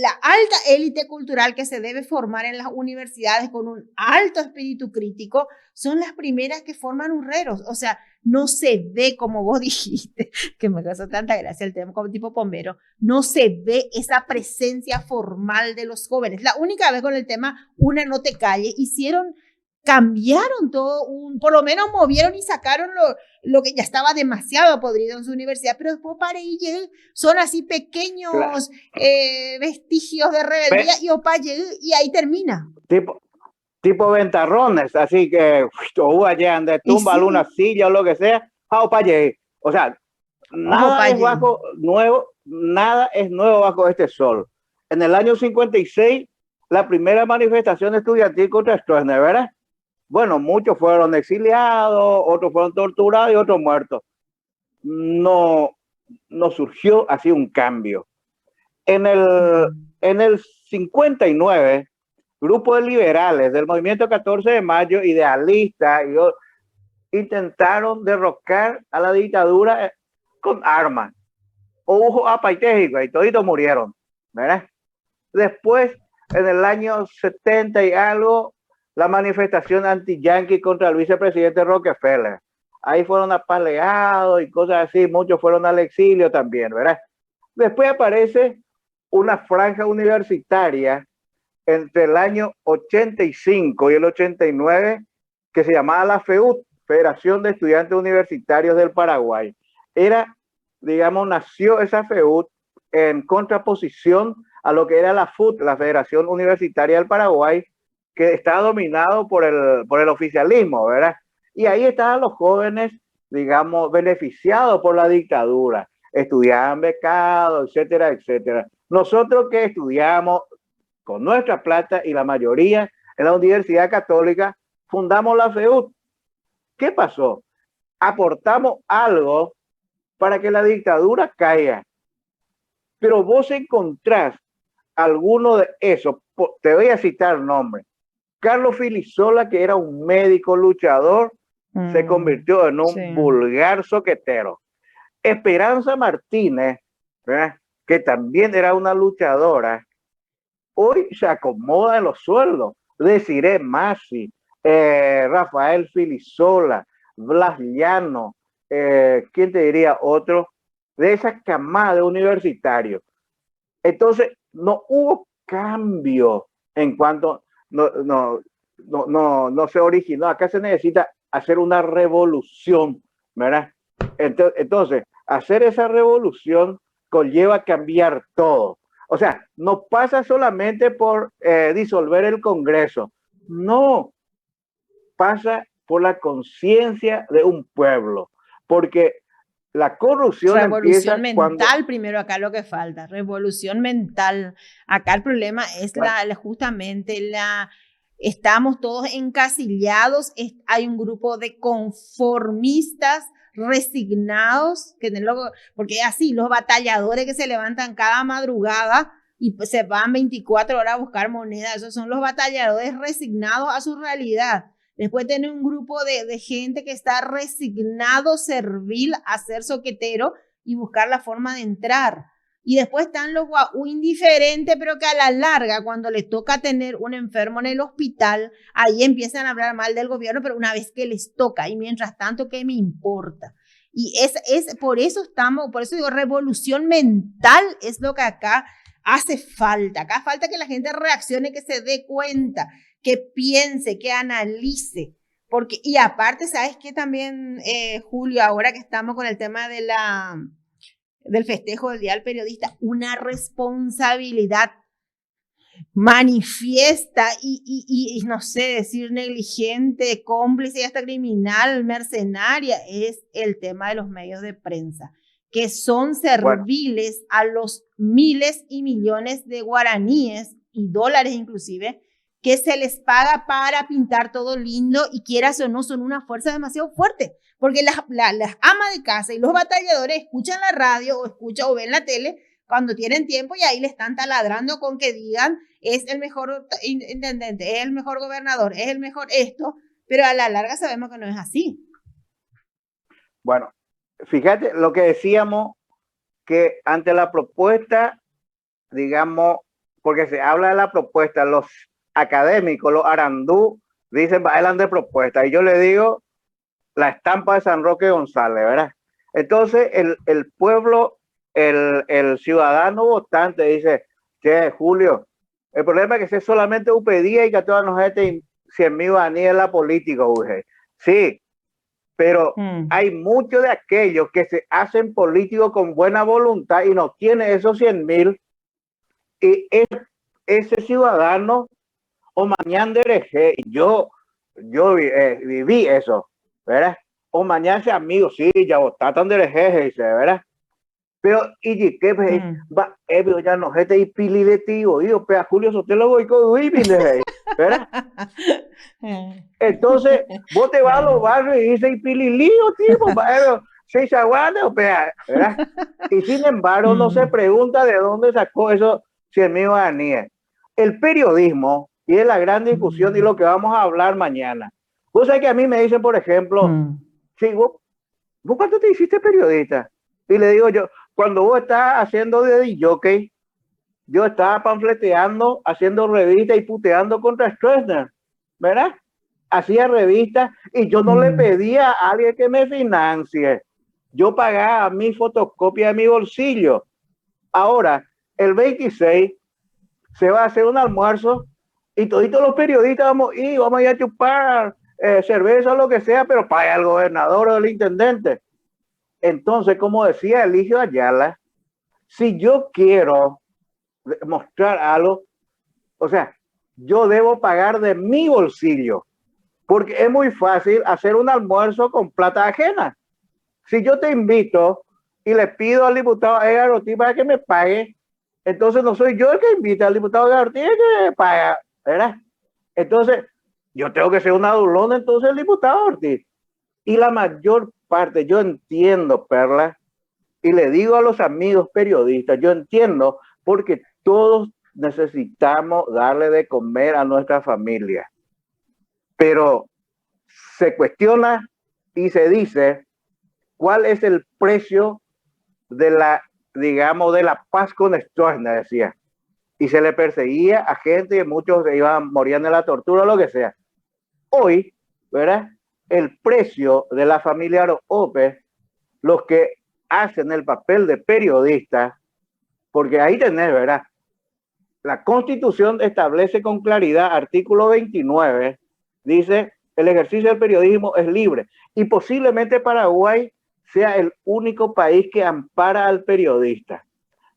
la alta élite cultural que se debe formar en las universidades con un alto espíritu crítico son las primeras que forman urreros. O sea, no se ve, como vos dijiste, que me causó tanta gracia el tema como tipo bombero, no se ve esa presencia formal de los jóvenes. La única vez con el tema Una no te calles, cambiaron todo, por lo menos movieron y sacaron lo que ya estaba demasiado podrido en su universidad, pero después son así pequeños vestigios de rebeldía y y ahí termina. Tipo ventarrones, así que allá donde tumba una silla o lo que sea, o sea, nada es nuevo bajo este sol. En el año 56, la primera manifestación estudiantil contra Stroessner, ¿verdad? Bueno, muchos fueron exiliados, otros fueron torturados y otros muertos. No surgió así un cambio. En el 59, grupo de liberales del movimiento 14 de mayo, idealistas, intentaron derrocar a la dictadura con armas. Hubo apaitéjico y toditos murieron, ¿verdad? Después, en el año 70 y algo, la manifestación anti-yanqui contra el vicepresidente Rockefeller. Ahí fueron apaleados y cosas así, muchos fueron al exilio también, ¿verdad? Después aparece una franja universitaria entre el año 85 y el 89, que se llamaba la FEUT, Federación de Estudiantes Universitarios del Paraguay. Era, digamos, nació esa FEUT en contraposición a lo que era la FUT, la Federación Universitaria del Paraguay, que estaba dominado por el oficialismo, ¿verdad? Y ahí estaban los jóvenes, digamos, beneficiados por la dictadura, estudiaban becados, etcétera, etcétera. Nosotros que estudiamos con nuestra plata y la mayoría en la Universidad Católica, fundamos la FEUT. ¿Qué pasó? Aportamos algo para que la dictadura caiga. Pero vos encontrás alguno de esos, te voy a citar nombres. Carlos Filisola, que era un médico luchador, se convirtió en un vulgar soquetero. Esperanza Martínez, ¿verdad?, que también era una luchadora, hoy se acomoda en los sueldos. Desiree Masi, Rafael Filisola, Blas Llano, ¿quién te diría otro? De esa camada de universitarios. Entonces, no hubo cambio en cuanto no se originó. Acá se necesita hacer una revolución, ¿verdad? Entonces, hacer esa revolución conlleva cambiar todo. O sea, no pasa solamente por disolver el Congreso. No, pasa por la conciencia de un pueblo. Porque la corrupción revolución mental, primero acá lo que falta, revolución mental. Acá el problema es justamente estamos todos encasillados, hay un grupo de conformistas resignados, porque así los batalladores que se levantan cada madrugada y se van 24 horas a buscar moneda, esos son los batalladores resignados a su realidad. Después tiene un grupo de gente que está resignado, servil, a ser soquetero y buscar la forma de entrar. Y después están los indiferentes, pero que a la larga, cuando les toca tener un enfermo en el hospital, ahí empiezan a hablar mal del gobierno, pero una vez que les toca, y mientras tanto, ¿qué me importa? Y por eso digo, revolución mental es lo que acá hace falta. Acá falta que la gente reaccione, que se dé cuenta, que piense, que analice. Porque, y aparte, ¿sabes qué también, Julio, ahora que estamos con el tema del festejo del Día del Periodista, una responsabilidad manifiesta y no sé, decir negligente, cómplice y hasta criminal, mercenaria, es el tema de los medios de prensa, que son serviles a los miles y millones de guaraníes y dólares inclusive, que se les paga para pintar todo lindo y quieras o no, son una fuerza demasiado fuerte, porque las amas de casa y los batalladores escuchan la radio o ven la tele cuando tienen tiempo y ahí le están taladrando con que digan es el mejor intendente, es el mejor gobernador, es el mejor esto, pero a la larga sabemos que no es así. Bueno, fíjate lo que decíamos, que ante la propuesta, digamos, porque se habla de la propuesta, los académicos, los arandú, dicen bailan de propuesta, y yo le digo la estampa de San Roque González, ¿verdad? Entonces el pueblo, el ciudadano votante dice, che, Julio, el problema es que es solamente UPD y que todas nos gente 100.000 guaraníes en la política, uje. Sí, pero hay muchos de aquellos que se hacen políticos con buena voluntad y no tienen esos 100.000, y ese ciudadano o mañana dereje, yo viví eso, ¿verdad? O mañana ese amigo, sí, ya votaron dereje, dice, ¿verdad? Pero, y que va, ya no, gente y pili de tío, yo, pero a Julio Sotelo voy con ¿verdad? Entonces, vos te vas a los barrios y dices, y pili lío, tipo, se aguanta, ¿verdad? Y sin embargo, no se pregunta de dónde sacó esos 100.000 guaraníes. El periodismo, y es la gran discusión y lo que vamos a hablar mañana. Vos sabés que a mí me dicen, por ejemplo, sí, ¿vos cuánto te hiciste periodista? Y le digo yo, cuando vos estás haciendo de jockey, yo estaba panfleteando, haciendo revistas y puteando contra Stroessner, ¿verdad? Hacía revistas y yo no le pedía a alguien que me financie. Yo pagaba mi fotocopia de mi bolsillo. Ahora, el 26 se va a hacer un almuerzo y todos los periodistas vamos a ir a chupar cerveza o lo que sea, pero paga el gobernador o el intendente. Entonces, como decía Eligio Ayala, si yo quiero mostrar algo, o sea, yo debo pagar de mi bolsillo, porque es muy fácil hacer un almuerzo con plata ajena. Si yo te invito y le pido al diputado Edgar Ortiz para que me pague, entonces no soy yo el que invita al diputado Edgar Ortiz que me paga, ¿verdad? Entonces, yo tengo que ser un adulón, entonces el diputado Ortiz. Y la mayor parte, yo entiendo, Perla, y le digo a los amigos periodistas, yo entiendo porque todos necesitamos darle de comer a nuestra familia. Pero se cuestiona y se dice cuál es el precio de la, digamos, de la paz con Stroessner, decía. Y se le perseguía a gente y muchos se iban, morían de la tortura o lo que sea. Hoy, ¿verdad? El precio de la familia Ope, los que hacen el papel de periodista, porque ahí tenés, ¿verdad? La Constitución establece con claridad, artículo 29, dice, el ejercicio del periodismo es libre. Y posiblemente Paraguay sea el único país que ampara al periodista.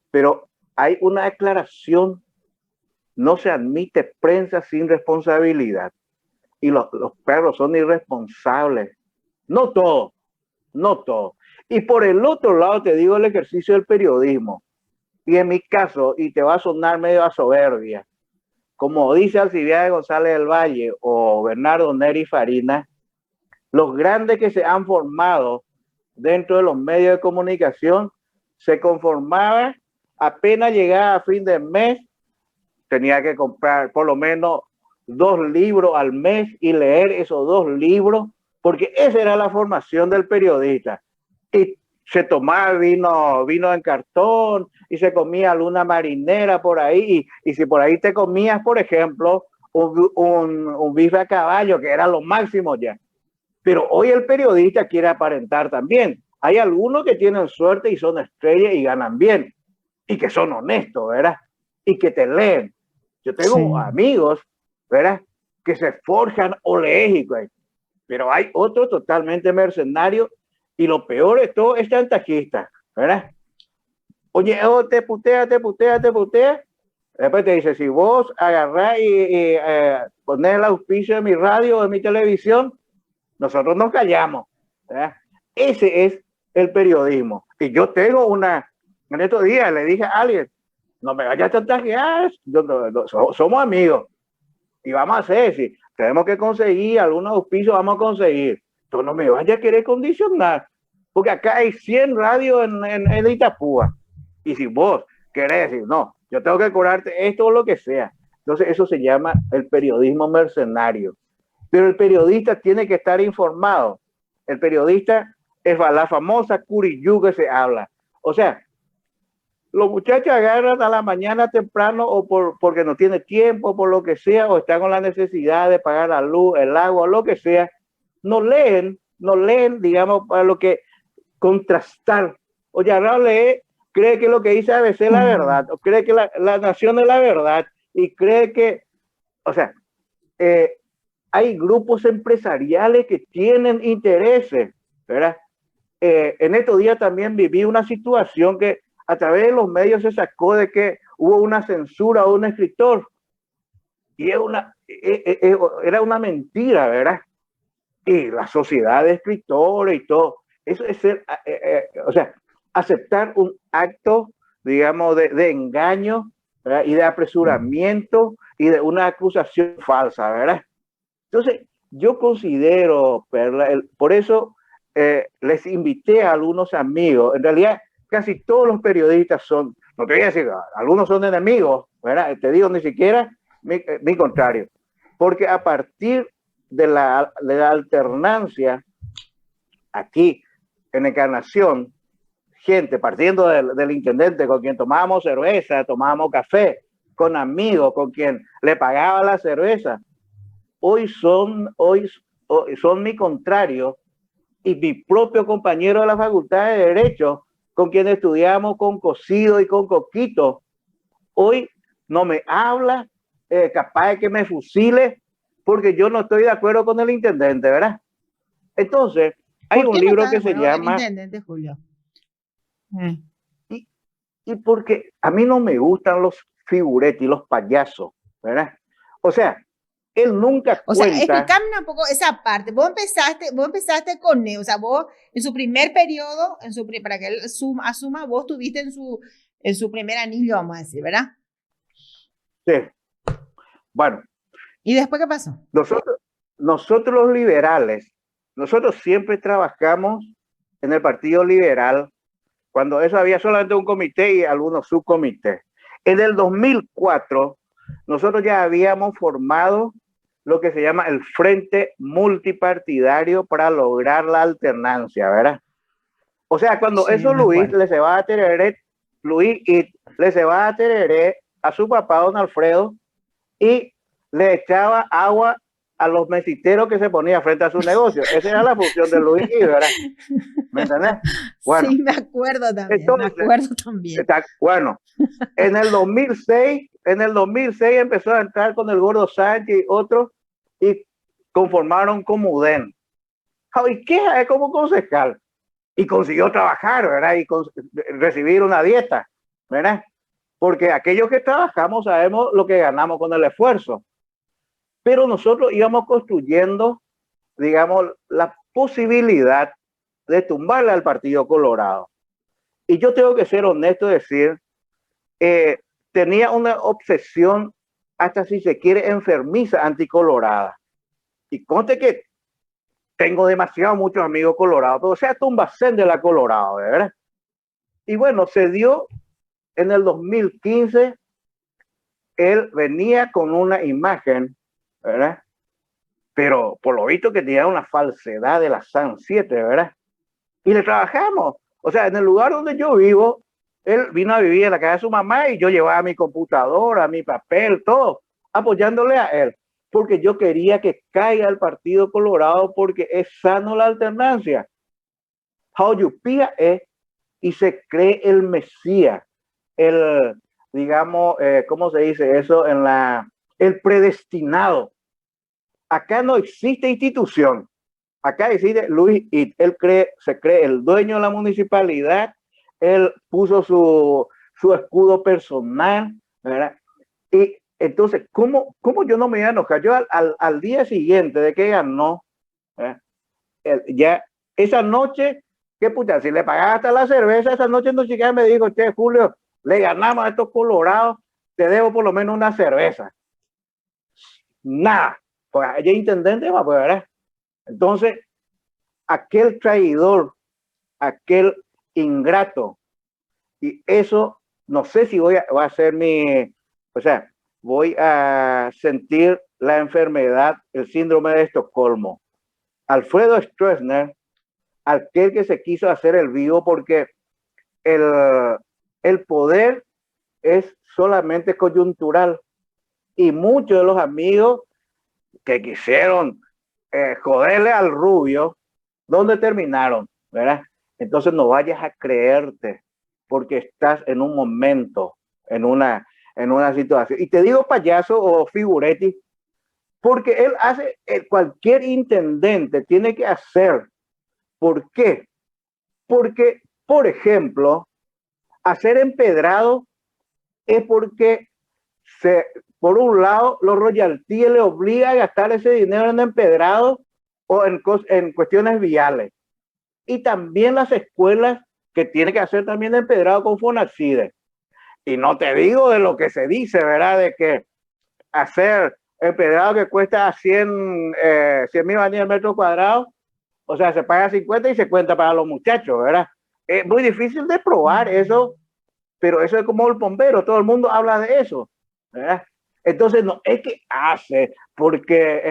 Pero hay una declaración, no se admite prensa sin responsabilidad. Y los perros son irresponsables. No todos, no todos. Y por el otro lado te digo el ejercicio del periodismo. Y en mi caso, y te va a sonar medio a soberbia, como dice Alcibiades González del Valle o Bernardo Neri Farina, los grandes que se han formado dentro de los medios de comunicación se conformaban apenas llegaba a fin de mes, tenía que comprar por lo menos 2 libros al mes y leer esos 2 libros, porque esa era la formación del periodista. Y se tomaba vino en cartón y se comía luna marinera por ahí. Y si por ahí te comías, por ejemplo, un bife a caballo, que era lo máximo ya. Pero hoy el periodista quiere aparentar también. Hay algunos que tienen suerte y son estrellas y ganan bien. Y que son honestos, ¿verdad? Y que te leen. Yo tengo amigos, ¿verdad? Que se forjan oleégicos. Pero hay otros totalmente mercenarios. Y lo peor de todo es chantajista, ¿verdad? Oye, te putea. Después te dice, si vos agarrás y ponés el auspicio de mi radio o de mi televisión, nosotros nos callamos, ¿verdad? Ese es el periodismo. Y yo tengo en estos días le dije a alguien, no me vayas a chantajear, somos amigos. Y vamos a hacer, si tenemos que conseguir algunos auspicios, vamos a conseguir. Tú no me vayas a querer condicionar, porque acá hay 100 radios en Itapúa. Y si vos querés decir, no, yo tengo que cobrarte esto o lo que sea. Entonces eso se llama el periodismo mercenario. Pero el periodista tiene que estar informado. El periodista es la famosa curiyú que se habla. O sea, los muchachos agarran a la mañana temprano o porque no tiene tiempo, por lo que sea, o están con la necesidad de pagar la luz, el agua, lo que sea, no leen, digamos, para lo que contrastar. O ya no lee, cree que lo que dice ABC es la verdad, o cree que la nación es la verdad, y cree que, o sea, hay grupos empresariales que tienen intereses, ¿verdad? En estos días también viví una situación que a través de los medios se sacó de que hubo una censura a un escritor. Y era una mentira, ¿verdad? Y la sociedad de escritores y todo. Eso es ser, o sea, aceptar un acto, digamos, de engaño, ¿verdad? Y de apresuramiento y de una acusación falsa, ¿verdad? Entonces, yo considero, Perla, por eso les invité a algunos amigos. En realidad, casi todos los periodistas no te voy a decir, algunos son enemigos, ¿verdad? Te digo, ni siquiera mi contrario. Porque a partir de la alternancia aquí en Encarnación, gente partiendo del intendente con quien tomábamos cerveza, tomábamos café, con amigos, con quien le pagaba la cerveza, hoy son mi contrario y mi propio compañero de la Facultad de Derecho, con quien estudiamos con Cocido y con Coquito, hoy no me habla capaz de que me fusile porque yo no estoy de acuerdo con el intendente, ¿verdad? Entonces, hay ¿Por un qué no libro estás de que se acuerdo con el llama, intendente, Julio? y, y porque a mí no me gustan los figuretti, los payasos, ¿verdad? O sea, él nunca O sea, cuenta. explícame un poco esa parte. Vos empezaste con él, o sea, vos en su primer periodo, para que él asuma, vos tuviste en su primer anillo, vamos a decir, ¿verdad? Sí, bueno, ¿Y después qué pasó? nosotros los liberales, nosotros siempre trabajamos en el Partido Liberal cuando eso había solamente un comité y algunos subcomités. En el 2004, nosotros ya habíamos formado lo que se llama el Frente Multipartidario para lograr la alternancia, ¿verdad? O sea, cuando Sí, eso me Luis acuerdo. le se va a tener, Luis y le se va a tener a su papá, don Alfredo, y le echaba agua a los mesiteros que se ponía frente a su negocio. Esa era la función de Luis y, ¿verdad? ¿Me entendés? Bueno, Sí, me acuerdo también, me entonces, acuerdo también. bueno, en el 2006 empezó a entrar con el Gordo Sánchez y otros y conformaron Comuden. ¿Y qué es como concejal? Y consiguió trabajar, ¿verdad? Y recibir una dieta, ¿verdad? Porque aquellos que trabajamos sabemos lo que ganamos con el esfuerzo. Pero nosotros íbamos construyendo, digamos, la posibilidad de tumbarle al Partido Colorado. Y yo tengo que ser honesto y decir, eh, tenía una obsesión, hasta si se quiere, enfermiza anticolorada. Y conste que tengo demasiado muchos amigos colorados, pero sea tumbacén de la Colorado, ¿verdad? Y bueno, se dio en el 2015, él venía con una imagen, ¿verdad? Pero por lo visto que tenía una falsedad de la SAN 7, ¿verdad? Y le trabajamos. O sea, en el lugar donde yo vivo, él vino a vivir en la casa de su mamá y yo llevaba mi computadora, mi papel, todo, apoyándole a él. Porque yo quería que caiga el Partido Colorado porque es sano la alternancia. Jauyupía es y se cree el Mesías, el, digamos, ¿cómo se dice eso? El predestinado. Acá no existe institución. Acá existe Luis It. Se cree el dueño de la municipalidad. Él puso su escudo personal, ¿verdad? Y entonces, ¿cómo yo no me iba a enojar? Yo al día siguiente de que ganó, ya esa noche, qué puta, si le pagaba hasta la cerveza, esa noche no chica me dijo, che, Julio, le ganamos a estos colorados, te debo por lo menos una cerveza. Nada, pues ella intendente va, pues, ¿verdad? Entonces, aquel traidor, aquel ingrato, y eso, no sé si va a ser o sea, voy a sentir la enfermedad, el síndrome de Estocolmo. Alfredo Stroessner, aquel que se quiso hacer el vivo porque el poder es solamente coyuntural y muchos de los amigos que quisieron joderle al rubio, ¿dónde terminaron? ¿Verdad? Entonces no vayas a creerte porque estás en un momento, en una situación. Y te digo payaso o figuretti, porque él hace, cualquier intendente tiene que hacer. ¿Por qué? Porque, por ejemplo, hacer empedrado es porque, por un lado, los royalties le obligan a gastar ese dinero en empedrado o en cuestiones viales. Y también las escuelas que tienen que hacer también empedrado con Fonacide. Y no te digo de lo que se dice, ¿verdad? De que hacer empedrado que cuesta 100,000 baníes el metro cuadrado, o sea, se paga 50 y se cuenta para los muchachos, ¿verdad? Es muy difícil de probar eso, pero eso es como el bombero, todo el mundo habla de eso, ¿verdad? Entonces, no es que hace porque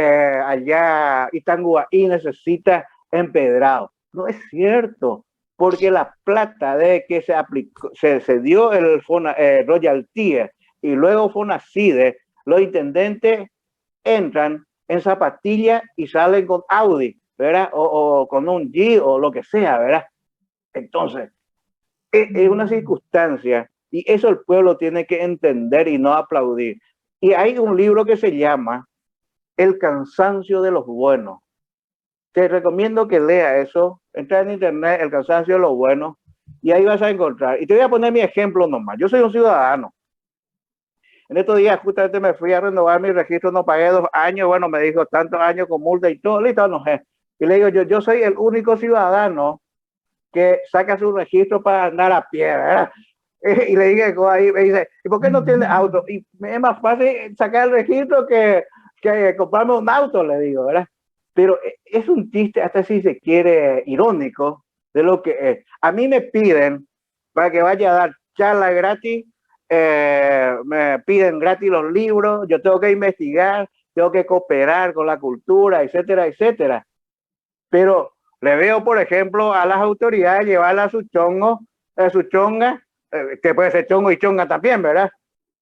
allá Itanguaí necesita empedrado. No es cierto, porque la plata de que se aplicó, se dio el royalty y luego Fonacide, los intendentes entran en zapatillas y salen con Audi, ¿verdad? O con un G o lo que sea, ¿verdad? Entonces, es una circunstancia y eso el pueblo tiene que entender y no aplaudir. Y hay un libro que se llama El cansancio de los buenos. Te recomiendo que lea eso. Entra en internet, El cansancio de los buenos, y ahí vas a encontrar. Y te voy a poner mi ejemplo nomás. Yo soy un ciudadano. En estos días justamente me fui a renovar mi registro, no pagué 2 años, bueno, me dijo tantos años con multa y todo, listo, no sé. Y le digo, yo soy el único ciudadano que saca su registro para andar a pie, ¿verdad? Y le dije, ahí me dice, ¿y por qué no tiene auto? Y es más fácil sacar el registro que comprarme un auto, le digo, ¿verdad? Pero es un chiste, hasta si se quiere, irónico, de lo que es. A mí me piden para que vaya a dar charla gratis, me piden gratis los libros, yo tengo que investigar, tengo que cooperar con la cultura, etcétera, etcétera. Pero le veo, por ejemplo, a las autoridades llevarla a su chongo, su chonga, que puede ser chongo y chonga también, ¿verdad?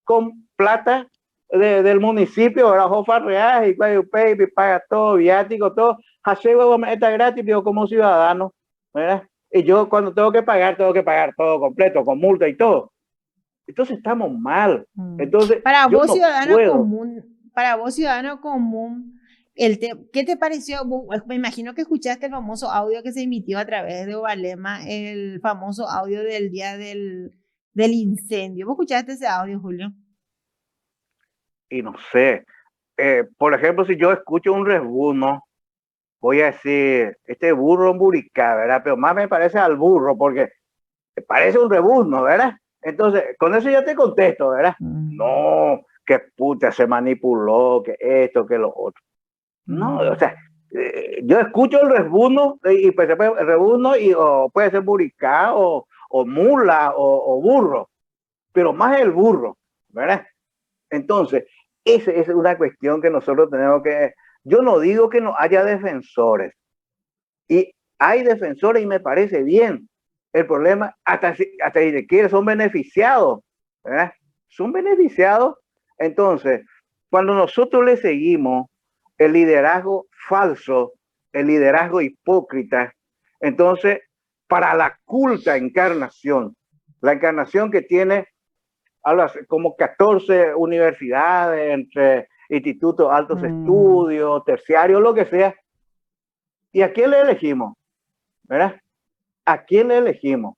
Con plata del municipio, ¿verdad? Jofa real, y paga todo, viático, todo. Hace huevo, está gratis, yo como ciudadano, ¿verdad? Y yo cuando tengo que pagar todo completo, con multa y todo. Entonces estamos mal. Entonces, para yo vos, no ciudadano puedo. común, para vos, ciudadano común, ¿qué te pareció? Me imagino que escuchaste el famoso audio que se emitió a través de Ovalema, el famoso audio del día del incendio. ¿Vos escuchaste ese audio, Julio? Y no sé, por ejemplo, si yo escucho un rebuzno, voy a decir, este burro en buricá, ¿verdad? Pero más me parece al burro, porque parece un rebuzno, ¿verdad? Entonces, con eso ya te contesto, ¿verdad? No, que puta se manipuló, que esto, que lo otro. No, o sea, yo escucho el rebuzno, y pues el rebuzno, y o puede ser buricá, o mula, o burro, pero más el burro, ¿verdad? Entonces, esa es una cuestión que nosotros tenemos que... Yo no digo que no haya defensores, y hay defensores y me parece bien. El problema, hasta si se quiere, son beneficiados, ¿verdad? Son beneficiados. Entonces, cuando nosotros le seguimos el liderazgo falso, el liderazgo hipócrita, entonces, para la culta encarnación, la encarnación que tiene como 14 universidades, entre institutos altos estudios, terciarios, lo que sea. ¿Y a quién le elegimos? ¿Verdad? ¿A quién le elegimos?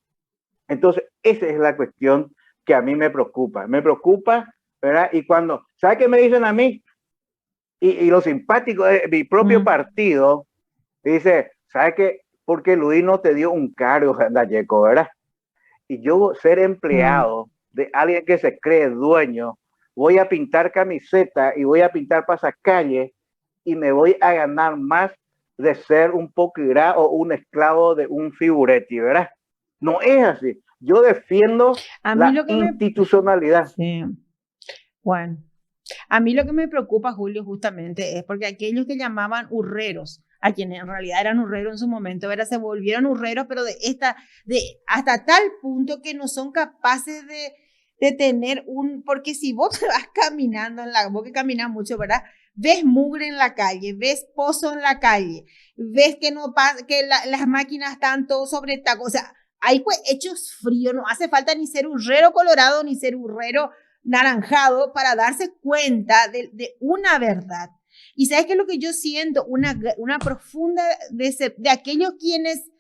Entonces, esa es la cuestión que a mí me preocupa. Me preocupa, ¿verdad? Y cuando, ¿sabe qué me dicen a mí? Y lo simpático de mi propio partido, dice, ¿sabe qué? Porque Luis no te dio un cargo, Dayeco, ¿verdad? Y yo ser empleado de alguien que se cree dueño, voy a pintar camiseta y voy a pintar pasacalle y me voy a ganar más de ser un poquirá o un esclavo de un figuretti, ¿verdad? No es así. Yo defiendo la institucionalidad. Sí. Bueno, a mí lo que me preocupa, Julio, justamente es porque aquellos que llamaban hurreros, a quienes en realidad eran hurreros en su momento, ¿verdad? Se volvieron hurreros, pero hasta tal punto que no son capaces de tener porque si vos te vas caminando vos que caminas mucho, ¿verdad? Ves mugre en la calle, ves pozo en la calle, ves que no pasa, que las máquinas están todo sobre taco, o sea, hay pues hechos fríos, no hace falta ni ser hurrero colorado, ni ser hurrero naranjado para darse cuenta de una verdad. Y sabes qué es lo que yo siento, una profunda de aquellos quienes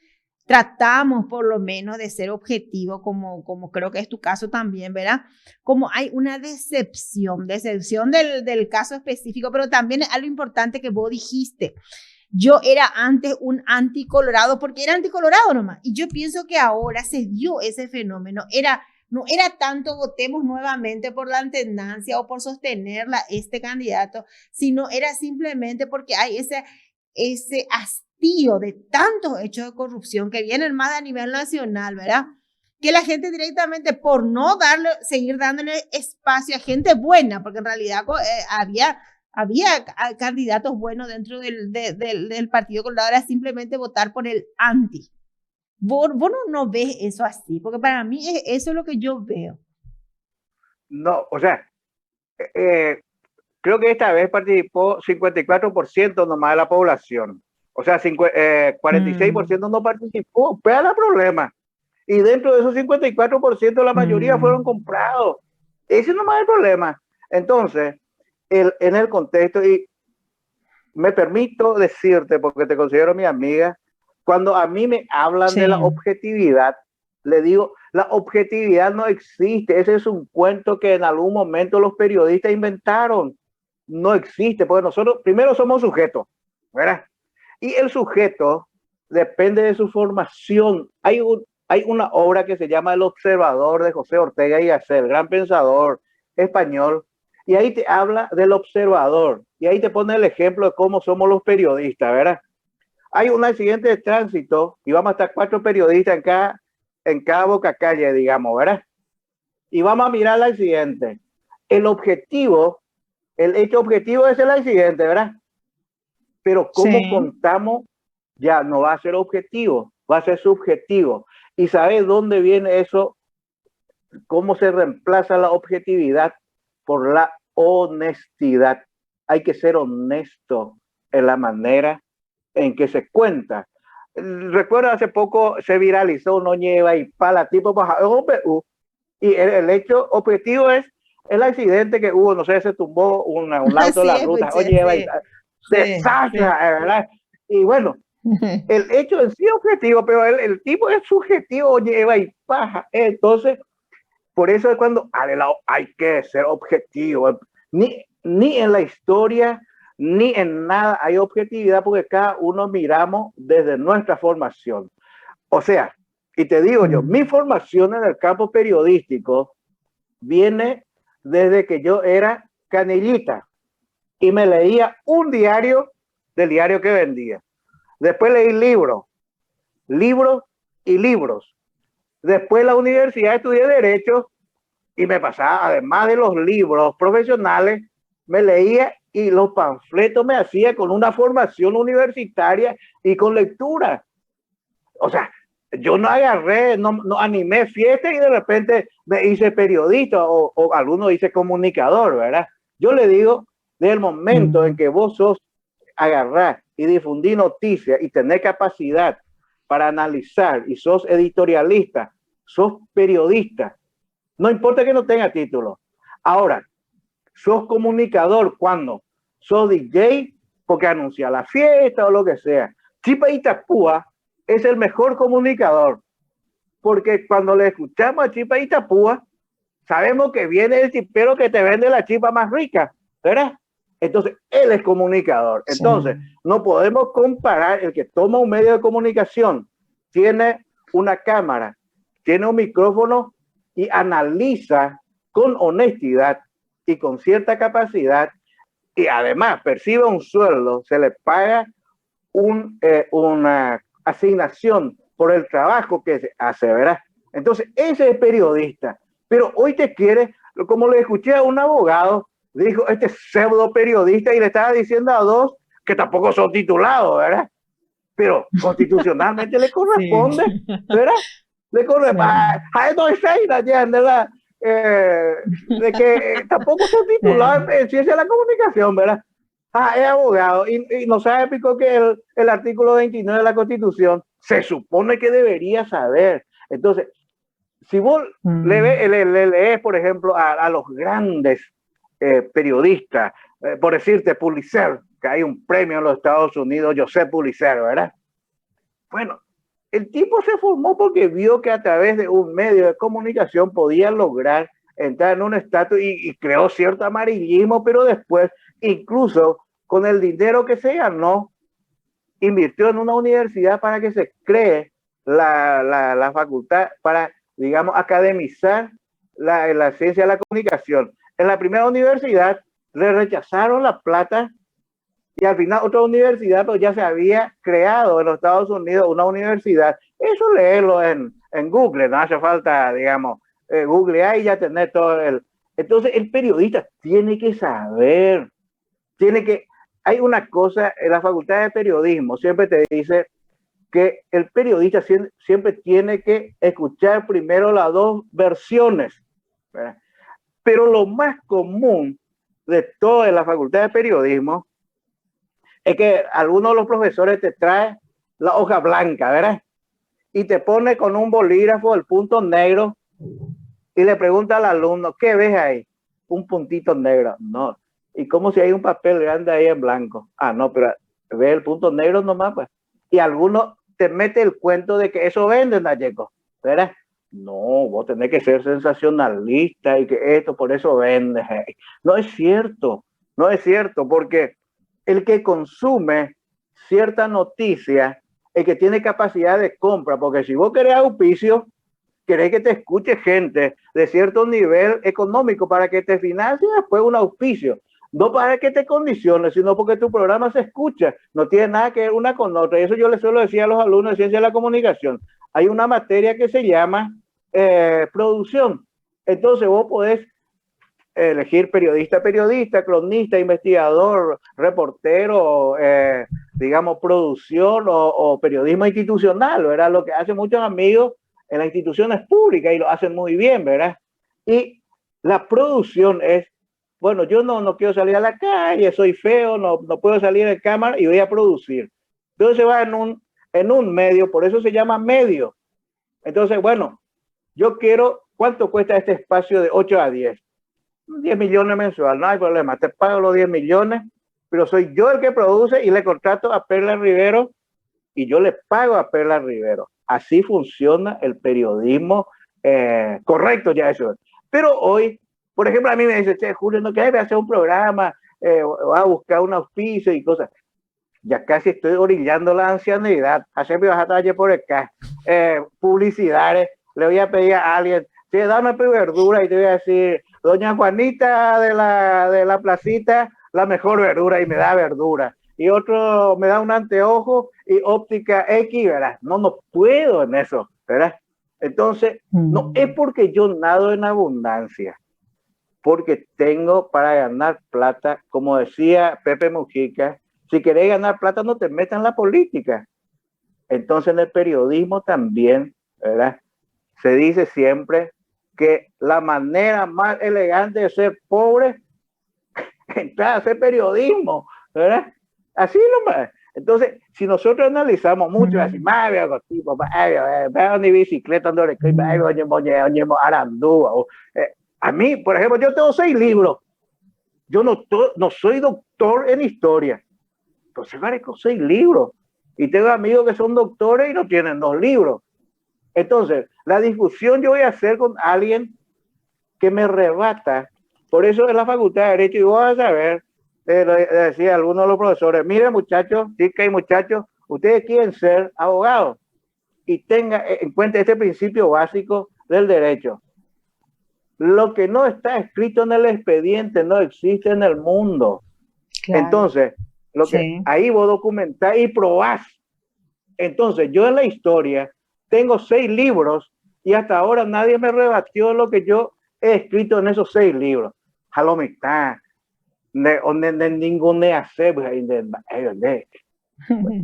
tratamos por lo menos de ser objetivos, como creo que es tu caso también, ¿verdad? Como hay una decepción del caso específico, pero también es algo importante que vos dijiste. Yo era antes un anticolorado porque era anticolorado nomás. Y yo pienso que ahora se dio ese fenómeno. No era tanto votemos nuevamente por la intendancia o por sostenerla este candidato, sino era simplemente porque hay ese hastío de tantos hechos de corrupción que vienen más a nivel nacional, ¿verdad? Que la gente directamente por no seguir dándole espacio a gente buena, porque en realidad había candidatos buenos dentro del Partido Colorado, era simplemente votar por el anti. Vos no ves eso así, porque para mí eso es lo que yo veo. No, o sea, creo que esta vez participó 54% nomás de la población. O sea, 46% no participó. Pero el problema. Y dentro de esos 54%, la mayoría fueron comprados. Ese nomás es el problema. Entonces, en el contexto, y me permito decirte, porque te considero mi amiga, cuando a mí me hablan de la objetividad, le digo, la objetividad no existe, ese es un cuento que en algún momento los periodistas inventaron, no existe, porque nosotros primero somos sujetos, ¿verdad? Y el sujeto depende de su formación. Hay una obra que se llama El Observador de José Ortega y Gasset, gran pensador español, y ahí te habla del observador, y ahí te pone el ejemplo de cómo somos los periodistas, ¿verdad? Hay un accidente de tránsito y vamos a estar 4 periodistas en cada boca calle, digamos, ¿verdad? Y vamos a mirar el accidente. El objetivo, el hecho objetivo es el accidente, ¿verdad? Pero cómo contamos ya no va a ser objetivo, va a ser subjetivo. ¿Y sabes dónde viene eso? ¿Cómo se reemplaza la objetividad por la honestidad? Hay que ser honesto en la manera en que se cuenta. Recuerdo hace poco se viralizó un Oñeva y Pala tipo y el hecho objetivo es el accidente que hubo, no sé, se tumbó un auto de la ruta, Oñeva y desastre, ¿verdad? Y bueno, el hecho en sí objetivo, pero el tipo es subjetivo, lleva y paja. Entonces, por eso es cuando hay que ser objetivo. Ni en la historia, ni en nada hay objetividad, porque cada uno miramos desde nuestra formación. O sea, y te digo yo, mi formación en el campo periodístico viene desde que yo era canillita y me leía un diario del diario que vendía. Después leí libros y libros. Después en la universidad estudié Derecho y me pasaba, además de los libros profesionales, me leía y los panfletos me hacía con una formación universitaria y con lectura. O sea, yo no agarré, no animé fiestas y de repente me hice periodista o algunos dice comunicador, ¿verdad? Yo le digo, desde el momento en que vos sos agarrar y difundir noticias y tener capacidad para analizar y sos editorialista, sos periodista, no importa que no tenga título. Ahora, sos comunicador cuando sos DJ porque anuncia la fiesta o lo que sea. Chipa Itapúa es el mejor comunicador porque cuando le escuchamos a Chipa Itapúa sabemos que viene el chipero que te vende la chipa más rica, ¿verdad? Entonces, él es comunicador. Entonces, no podemos comparar el que toma un medio de comunicación, tiene una cámara, tiene un micrófono y analiza con honestidad y con cierta capacidad y además percibe un sueldo, se le paga una asignación por el trabajo que se hace, ¿verdad? Entonces, ese es periodista. Pero hoy te quiere, como le escuché a un abogado, dijo este pseudo periodista y le estaba diciendo a dos que tampoco son titulados, ¿verdad? Pero constitucionalmente le corresponde, ¿verdad? Le corresponde. A eso es ¿verdad? De que tampoco son titulados en ciencia de la comunicación, ¿verdad? Es abogado y nos ha explicado que el artículo 29 de la Constitución se supone que debería saber. Entonces, si vos le lees, por ejemplo, a los grandes periodistas, por decirte Pulitzer, que hay un premio en los Estados Unidos, Joseph Pulitzer, ¿verdad? Bueno, el tipo se formó porque vio que a través de un medio de comunicación podía lograr entrar en un estatus y creó cierto amarillismo, pero después, incluso con el dinero que se ganó, invirtió en una universidad para que se cree la facultad para, digamos, academizar la ciencia de la comunicación. En la primera universidad le rechazaron la plata y al final otra universidad, pero ya se había creado en los Estados Unidos una universidad. Eso leerlo en Google, no hace falta, digamos, googlear y ya tener todo el... Entonces el periodista tiene que saber, hay una cosa, en la facultad de periodismo siempre te dice que el periodista siempre tiene que escuchar primero las dos versiones, ¿verdad? Pero lo más común de toda la facultad de periodismo es que algunos de los profesores te traen la hoja blanca, ¿verdad? Y te pone con un bolígrafo el punto negro y le pregunta al alumno, ¿qué ves ahí? Un puntito negro. No, y como si hay un papel grande ahí en blanco. Ah, no, pero ve el punto negro nomás, pues. Y algunos te mete el cuento de que eso venden, Nayeco, ¿verdad? No, vos tenés que ser sensacionalista y que esto por eso vende. No es cierto, no es cierto, porque el que consume cierta noticia, el que tiene capacidad de compra, porque si vos querés auspicio, querés que te escuche gente de cierto nivel económico para que te financie después un auspicio. No para que te condicione, sino porque tu programa se escucha. No tiene nada que ver una con otra. Y eso yo les suelo decir a los alumnos de Ciencia de la Comunicación. Hay una materia que se llama producción. Entonces vos podés elegir periodista, cronista, investigador, reportero, digamos, producción o periodismo institucional, ¿verdad? Lo que hacen muchos amigos en las instituciones públicas y lo hacen muy bien, ¿verdad? Y la producción es, bueno, yo no quiero salir a la calle, soy feo, no puedo salir de cámara y voy a producir. Entonces se va en un medio, por eso se llama medio. Entonces, bueno, yo quiero, ¿cuánto cuesta este espacio de 8 a 10? 10 millones mensual, no hay problema, te pago los 10 millones, pero soy yo el que produce y le contrato a Perla Rivero y yo le pago a Perla Rivero. Así funciona el periodismo correcto, ya eso. Pero hoy, por ejemplo, a mí me dice, che, Julio, no quieres hacer un programa, va a buscar un auspicio y cosas. Ya casi estoy orillando la ancianidad. Hacer mi bajatalle por acá. Publicidades. Le voy a pedir a alguien, sí, dame verdura y te voy a decir, doña Juanita de la placita, la mejor verdura y me da verdura. Y otro me da un anteojo y óptica X, ¿verdad? No puedo en eso, ¿verdad? Entonces, no es porque yo nado en abundancia, porque tengo para ganar plata, como decía Pepe Mujica, si querés ganar plata no te metas en la política. Entonces en el periodismo también, ¿verdad? Se dice siempre que la manera más elegante de ser pobre es entrar a hacer periodismo, ¿verdad? Así nomás. Entonces, si nosotros analizamos mucho, así, veo ni bicicleta, a mí, por ejemplo, yo tengo 6 libros. Yo no soy doctor en historia. Entonces, vale, con 6 libros. Y tengo amigos que son doctores y no tienen 2 libros. Entonces, la discusión yo voy a hacer con alguien que me rebata. Por eso en la Facultad de Derecho, y vos vas a saber, le decía a algunos de los profesores, miren muchachos, chicas y muchachos, ustedes quieren ser abogados y tengan en cuenta este principio básico del derecho. Lo que no está escrito en el expediente no existe en el mundo. Claro. Entonces, lo que ahí vos documentás y probás. Entonces, yo en la historia tengo 6 libros y hasta ahora nadie me rebatió lo que yo he escrito en esos 6 libros. Jalomita, ningún hacer.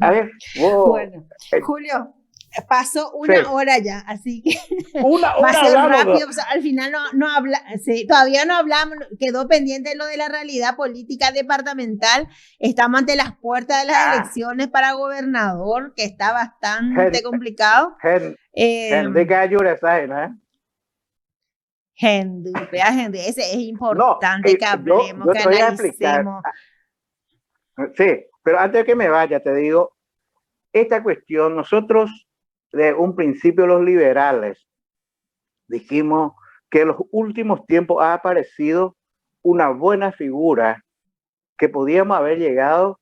A ver, wow. Bueno, Julio, pasó una hora ya, así que una hora va a ser rápido. O sea, al final no habla, todavía no hablamos, quedó pendiente lo de la realidad política departamental. Estamos ante las puertas de las elecciones para gobernador, que está bastante complicado. Ese es importante que hablemos, yo que analicemos. Sí, pero antes de que me vaya, te digo, esta cuestión, nosotros de un principio los liberales dijimos que en los últimos tiempos ha aparecido una buena figura que podíamos haber llegado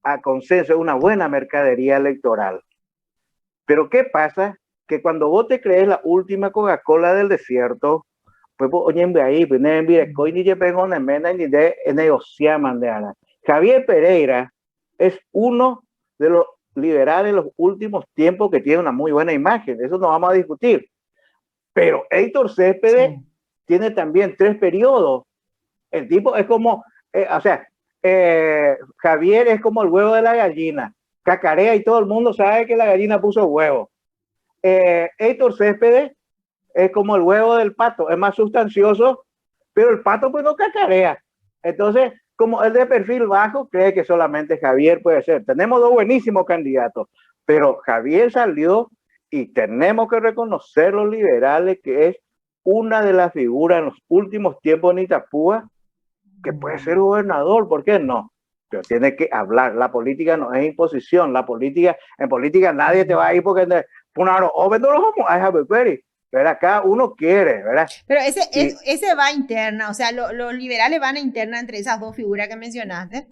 a consenso, una buena mercadería electoral. Pero ¿qué pasa? Que cuando vos te crees la última Coca-Cola del desierto, pues oye, ahí, pues Javier Pereira es uno de los liberales en los últimos tiempos que tiene una muy buena imagen, eso no vamos a discutir. Pero Héctor Céspedes tiene también 3 periodos. El tipo es como, Javier es como el huevo de la gallina, cacarea y todo el mundo sabe que la gallina puso huevo. Héctor Céspedes es como el huevo del pato, es más sustancioso, pero el pato pues no cacarea. Entonces, como es de perfil bajo, cree que solamente Javier puede ser. Tenemos 2 buenísimos candidatos, pero Javier salió y tenemos que reconocer los liberales que es una de las figuras en los últimos tiempos en Itapúa que puede ser gobernador, ¿por qué no? Pero tiene que hablar. La política no es imposición. En política nadie te va a ir porque I have a query. ¿Verdad? Cada uno quiere, ¿verdad? Pero ese va interna, o sea, los liberales van a interna entre esas dos figuras que mencionaste.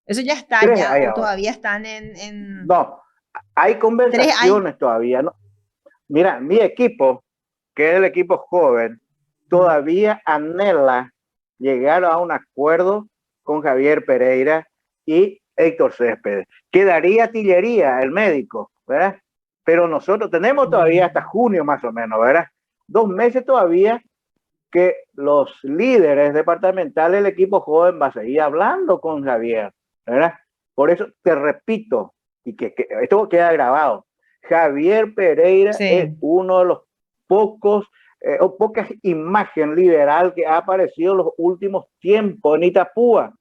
Eso ya está, ya, o todavía están en... No, hay conversaciones todavía, ¿no? Mira, mi equipo, que es el equipo joven, todavía anhela llegar a un acuerdo con Javier Pereira y Héctor Céspedes. Quedaría Tillería, el médico, ¿verdad? Pero nosotros tenemos todavía hasta junio más o menos, ¿verdad? 2 meses todavía que los líderes departamentales del equipo joven va a seguir hablando con Javier, ¿verdad? Por eso te repito, y que esto queda grabado, Javier Pereira es uno de los pocas imágenes liberal que ha aparecido en los últimos tiempos en Itapúa,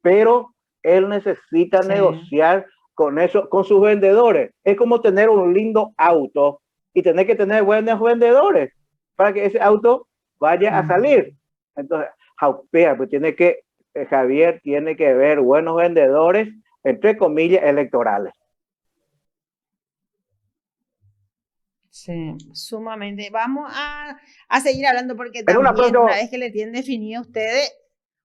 pero él necesita negociar con eso, con sus vendedores. Es como tener un lindo auto y tener que tener buenos vendedores para que ese auto vaya a salir. Entonces, pues Javier tiene que ver buenos vendedores, entre comillas, electorales. Sí, sumamente. Vamos a seguir hablando porque también una vez que le tienen definido a ustedes,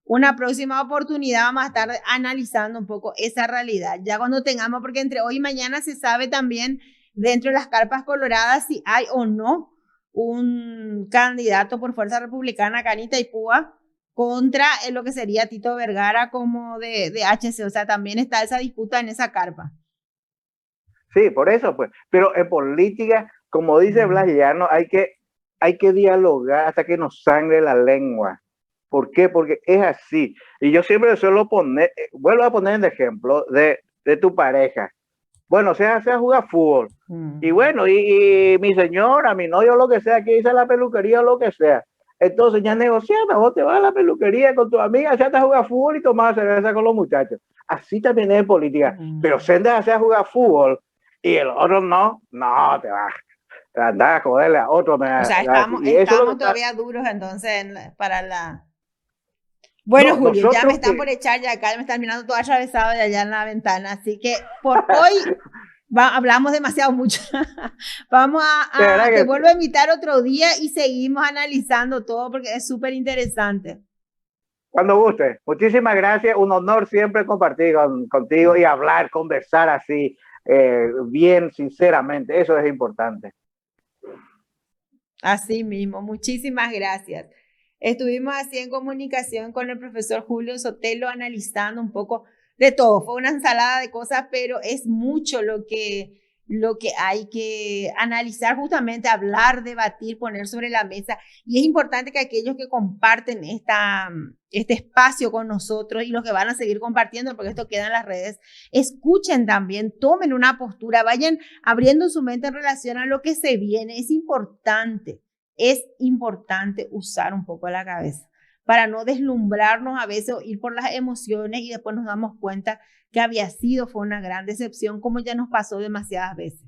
una próxima oportunidad vamos a estar analizando un poco esa realidad. Ya cuando tengamos, porque entre hoy y mañana se sabe también dentro de las carpas coloradas si hay o no un candidato por fuerza republicana acá en Itaipúa contra lo que sería Tito Vergara como de HC. O sea, también está esa disputa en esa carpa. Sí, por eso, pues. Pero en política, como dice Blas Llano, hay que dialogar hasta que nos sangre la lengua. ¿Por qué? Porque es así. Y yo siempre suelo vuelvo a poner el ejemplo de tu pareja. Bueno, sea jugar fútbol. Y bueno, y mi señora, mi novio, lo que sea, que dice la peluquería o lo que sea. Entonces ya negociando, vos te vas a la peluquería con tu amiga, ya te a jugar fútbol y tomar cerveza con los muchachos. Así también es en política. Pero se anda a jugar fútbol y el otro no, te vas a andar a joderle a otro. O sea, estamos todavía duros entonces para la... Bueno, Julio, ya me están por echar, ya acá me están mirando todo atravesado de allá en la ventana, así que por hoy hablamos demasiado mucho. Vamos te vuelvo a invitar otro día y seguimos analizando todo porque es súper interesante. Cuando guste. Muchísimas gracias. Un honor siempre compartir contigo y hablar, conversar así, bien, sinceramente. Eso es importante. Así mismo. Muchísimas gracias. Estuvimos así en comunicación con el profesor Julio Sotelo analizando un poco de todo. Fue una ensalada de cosas, pero es mucho lo que hay que analizar, justamente hablar, debatir, poner sobre la mesa. Y es importante que aquellos que comparten este espacio con nosotros y los que van a seguir compartiendo, porque esto queda en las redes, escuchen también, tomen una postura, vayan abriendo su mente en relación a lo que se viene. Es importante usar un poco la cabeza para no deslumbrarnos a veces o ir por las emociones y después nos damos cuenta que fue una gran decepción, como ya nos pasó demasiadas veces.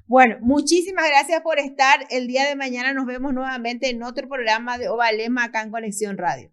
Bueno, muchísimas gracias por estar. El día de mañana nos vemos nuevamente en otro programa de Ovalema acá en Conexión Radio.